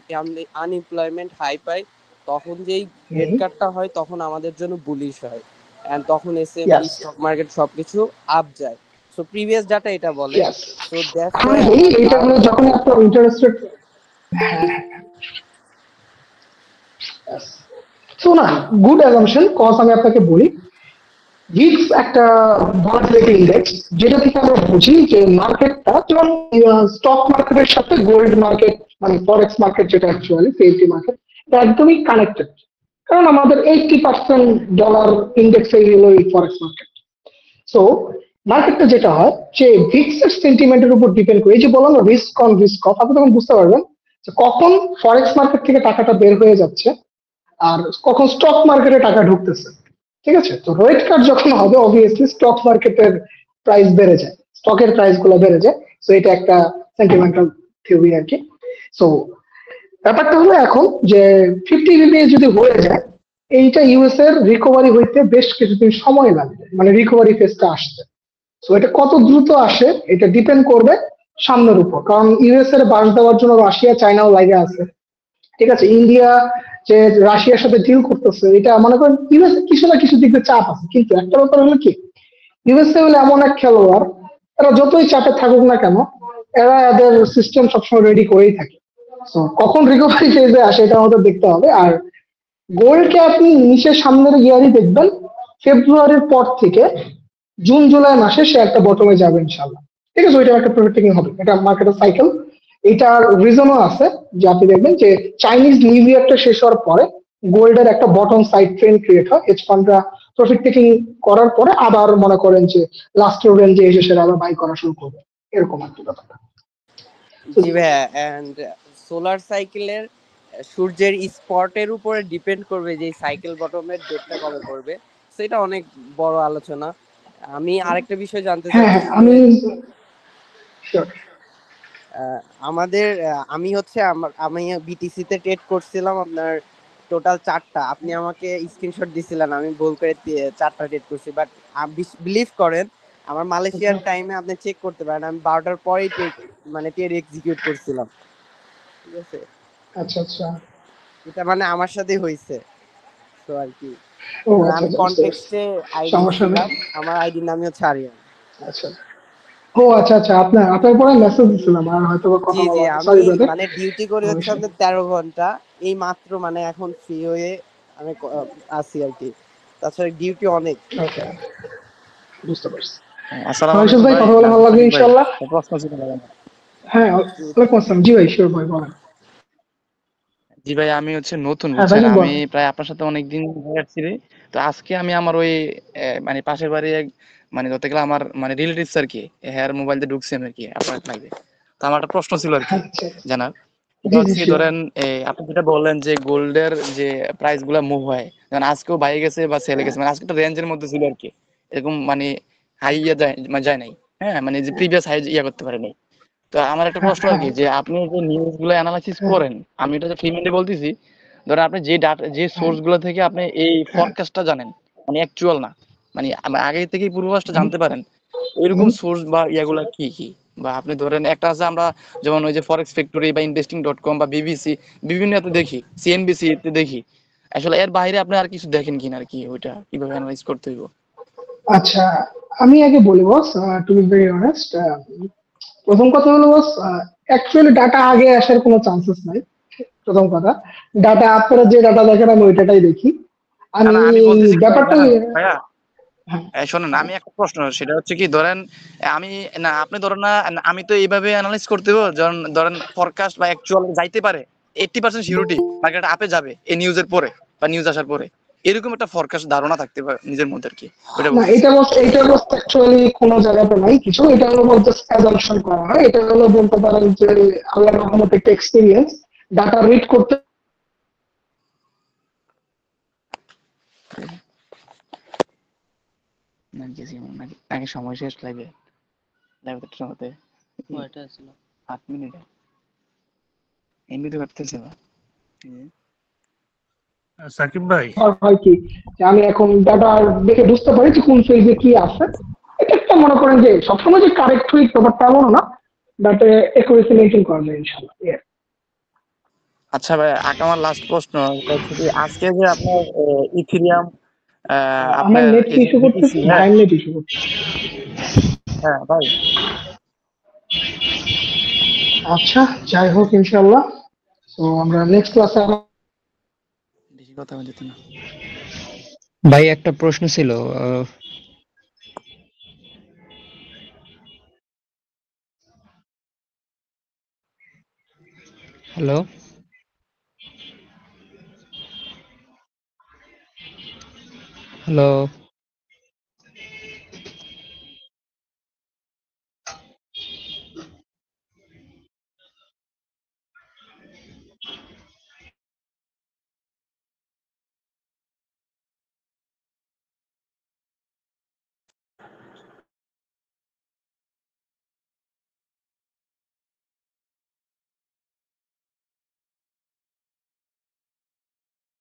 আনএমপ্লয়মেন্ট হাই পাই, তখন যেই রেট কাটটা হয় তখন আমাদের জন্য বুলিশ হয়, এন্ড তখন এসএমপি স্টক মার্কেট সবকিছু আপ যায়। সো প্রিভিয়াস ডাটা এটা বলে। সো দ্যাটস আমি ওয়াই বলি এটা হলো যখন আপনার ইন্টারেস্ট রেট, সো না, গুড অ্যাজাম্পশন, কজ আমি আপনাকে বলি ভিক্স একটা ভলাটিলিটি ইন্ডেক্স, যেটা থেকে আমরা বুঝি যে মার্কেটটা যেমন স্টক মার্কেটের সাথে গোল্ড মার্কেট মানে ফরেক্স মার্কেট, যেটা অ্যাকচুয়ালি সেফটি মার্কেট, এটা একদমই কানেক্টেড। কারণ আমাদের 80% ডলার ইন্ডেক্সে হলো এই ফরেক্স মার্কেট। সো মার্কেটটা যেটা হয় যে ভিক্স এর সেন্টিমেন্টের উপর ডিপেন্ড করে, এই যে বললাম রিস্ক অন রিস্ক অফ, আপনি তখন বুঝতে পারবেন যে কখন ফরেক্স মার্কেট থেকে টাকাটা বের হয়ে যাচ্ছে আর কখন স্টক মার্কেটে টাকা ঢুকতেছে, ঠিক আছে। তো রেট কাট যখন হবে, অবভিয়াসলি স্টক মার্কেটের প্রাইস বেড়ে যায়, স্টকের প্রাইস গুলো বেড়ে যায়। তো এটা একটা সেন্টিমেন্টাল থিওরি আর কি। সো ব্যাপারটা হলো এখন যে 50 বিপিএস যদি হয়ে যায়, এইটা ইউএস এর রিকভারি হইতে বেশ কিছুদিন সময় লাগবে, মানে রিকভারি ফেজটা আসছে। সো এটা কত দ্রুত আসে এটা ডিপেন্ড করবে সামনের উপর, কারণ ইউএস এর বাস দেওয়ার জন্য রাশিয়া চায়নাও লাগে আছে, ঠিক আছে। ইন্ডিয়া যে রাশিয়ার সাথে ডিল করতেছে, এটা মনে করেন ইউএস কিছু না কিছু দিক দিয়ে চাপ আছে। কিন্তু একটা ব্যাপার হলো কি, ইউএসএ হলো এমন এক খেলোয়াড়, এরা যতই চাপে থাকুক না কেন, এরা এদের সিস্টেম সবসময় রেডি করেই থাকে। তো কখন রিকভারি ফেজে আসে এটা আমাদের দেখতে হবে। আর গোল্ডকে আপনি নিচের সামনের ইয়ারই দেখবেন, ফেব্রুয়ারির পর থেকে জুন জুলাই মাসে সে একটা বটমে যাবে ইনশাল্লাহ, ঠিক আছে। ওইটা একটা প্রফিট টেকিং হবে, এটা মার্কেটের সাইকেল। এটার রিজনও আছে যে আপনি দেখবেন যে চাইনিজ নিউ ইয়ারটা শেষ হওয়ার পরে গোল্ডের একটা বটম সাইড ট্রেন্ড ক্রিয়েট হয়, হেজ ফান্ডরা প্রফিট টেকিং করার পরে আবার মনে করেন যে লাস্টের রেঞ্জে এসে সেটা আবার বাই করা শুরু করবে, এরকম একটা ব্যাপার। জি ভাইয়া, এন্ড সোলার সাইকেলের সূর্যের স্পটের উপরে ডিপেন্ড করবে যে সাইকেল বটমের ডেটটা কবে পড়বে, সেটা অনেক বড় আলোচনা। আমি আরেকটা বিষয় জানতে চাচ্ছি, আমি আমাদের আমি হচ্ছে আমি বিটিসি তে ট্রেড করছিলাম আপনার টোটাল 4টা। আপনি আমাকে স্ক্রিনশট দিছিলেন, আমি ভুল করে 4টা ট্রেড করছি, বাট বিলিভ করেন আমার মালয়েশিয়ার টাইমে আপনি চেক করতে পারেন, আমি 12টার পরেই ট্রেড এক্সিকিউট করছিলাম। ঠিক আছে, আচ্ছা আচ্ছা। এটা মানে আমার সাথেই হয়েছে। তো আর কি, ও মানে আচ্ছা আমি আচ্ছা, বুঝতে পারছি। কনটেক্সটে আইডি সমস্যা নেই। ছিলাম, আমার আইডির নামই হচ্ছে আরিয়ান। আচ্ছা। ও আচ্ছা আচ্ছা, আপনার পরে মেসেজ দিছিলাম আর হয়তো বা কথা জি জি, বলা হয়, আমি সরি ব্রাদার। মানে ডিউটি করি হচ্ছে সমস্যা নেই। আপনার 13 ঘন্টা, এই মাত্র মানে এখন ফ্রি হয়ে আমি আছি আর কি, তাছাড়া ডিউটি অনেক। ওকে, বুঝতে পারছি। আসসালামু ইউসুফ আলাইকুম ভাই, ভাই, কথা বলে ভালো লাগলো সাকিব ভাই। ইনশাল্লাহ। একটা প্রশ্ন ছিল ভাই আমার। হ্যাঁ, ওয়ালাইকুম আসসালাম। জি ভাই, শিওর ভাই, বলেন। জি ভাই, আমি হচ্ছে নতুন, হ্যাঁ বুঝছেন, ভাই, আমি বলেন। প্রায় আপনার সাথে অনেকদিন হয়ে আসছি রে। তো আজকে আমি আমার ওই মানে পাশের বাড়ি এক, মানে ধরতে গেলে আমার মানে রিলেটিভস আর কি, হ্যার মোবাইল দিয়ে ঢুকছি আমি আর কি আপনার লাইভে। তো আমার একটা প্রশ্ন ছিল আর কি আচ্ছা। জানার। এটা জি জি, হচ্ছে কি, শিওর। ধরেন আপনি যেটা বললেন যে গোল্ডের যে প্রাইস গুলা মুভ হয়, যেমন আজকেও বাইরে গেছে বা সেলে গেছে, মানে আজকে একটা রেঞ্জের মধ্যে ছিল আর কি, এরকম মানে হাই ইয়ে যায় মানে যায় নাই। হ্যাঁ, মানে যে প্রিভিয়াস হাই ইয়া করতে পারে নাই। তো আমার একটা হ্যাঁ প্রশ্ন আর হ্যাঁ। কি, যে আপনি যে নিউজ গুলো অ্যানালাইসিস হ্যাঁ করেন, আমি এটা যে ফ্রি বলতেছি, ধরেন আপনি যে ডাটা যে হ্যাঁ সোর্স গুলো থেকে আপনি এই হ্যাঁ। ফরকাস্টটা জানেন, মানে অ্যাকচুয়াল না, মানে আগে থেকেই পূর্বাভাসটা হুম, জানতে পারেন, ওইরকম হুম, সোর্স বা ইয়াগুলা কি কি? বা আপনি ধরেন একটা আছে আমরা যেমন ওই যে ফরেক্স ফ্যাক্টরি বা ইনভেস্টিং.com বা বিবিসি, বিভিন্ন এতে দেখি, সিএনবিসি তে দেখি, আসলে এর বাইরে আপনি আর কিছু দেখেন কিনা আর কি, ওইটা কিভাবে অ্যানালাইজ করতে হইব? আচ্ছা, আমি আগে বলি বস, টু বি ভেরি অনেস্ট। প্রথম কথা হলো বস, অ্যাকচুয়ালি ডাটা আগে আসার কোনো চান্সেস নাই। প্রথম কথা, ডাটা আপনারা যে ডাটা দেখেন আমি ওই ডাটাই দেখি। না আমি না, আমি বলতেছি কি ভাই ব্যাপারটা জানেন ভাইয়া, হ্যাঁ শোনেন, আমি একটা প্রশ্ন, সেটা হচ্ছে কি, ধরেন আমি, না আপনি ধরেন না, আমি তো এইভাবে অ্যানালাইজ করতে হবে, ধরেন ধরেন ফরকাস্ট বা অ্যাকচুয়াল যাইতে পারে 80% সিউরিটি মার্কেট আপে যাবে এই নিউজের পরে বা নিউজ আসার পরে, এরকম একটা ফরকাস্ট ধারণা থাকতে পারে নিজের মধ্যে আর কি, ওটা না, বলতেছি। এটা বস অ্যাকচুয়ালি কোনো জায়গাতে নাই কিছু। এটা হলো বস জাস্ট অ্যাজাম্পশন করা হয়। এটা হলো বলতে পারেন যে আল্লাহর রহমতে একটা এক্সপেরিয়েন্স। ডাটা রিড করতে নাকি নাকি নাকি সময় শেষ লাগবে, লাগবে তো সময়তে কয়টা ছিল? 8 মিনিট এমনিতে কাটতেছে না। সাকিব ভাই, হয় কি, যে আমি এখন ডাটা দেখে বুঝতে পারি যে কোন ফেজে কি আছে। এটা একটা মনে করেন যে সবসময় যে কারেক্ট হই ব্যাপারটা এমন না, বাট একুরেসি মেনটেন করা যায় ইনশাল্লাহ। আচ্ছা ভাই, আমার লাস্ট প্রশ্ন, এটা হচ্ছে কি, আজকে যে আপনার ইথিরিয়াম, আমার আপনার নেট কি এই যে ইস্যু বিটিসি, করতেছে, হ্যাঁ ভাইয়ের নেট ইস্যু করতেছে। হ্যাঁ ভাই, আচ্ছা, যাই হোক ইনশাল্লাহ। তো আমরা নেক্সট ক্লাসে বেশি কথা বলতে না। ভাই একটা প্রশ্ন ছিল। Hello, hello.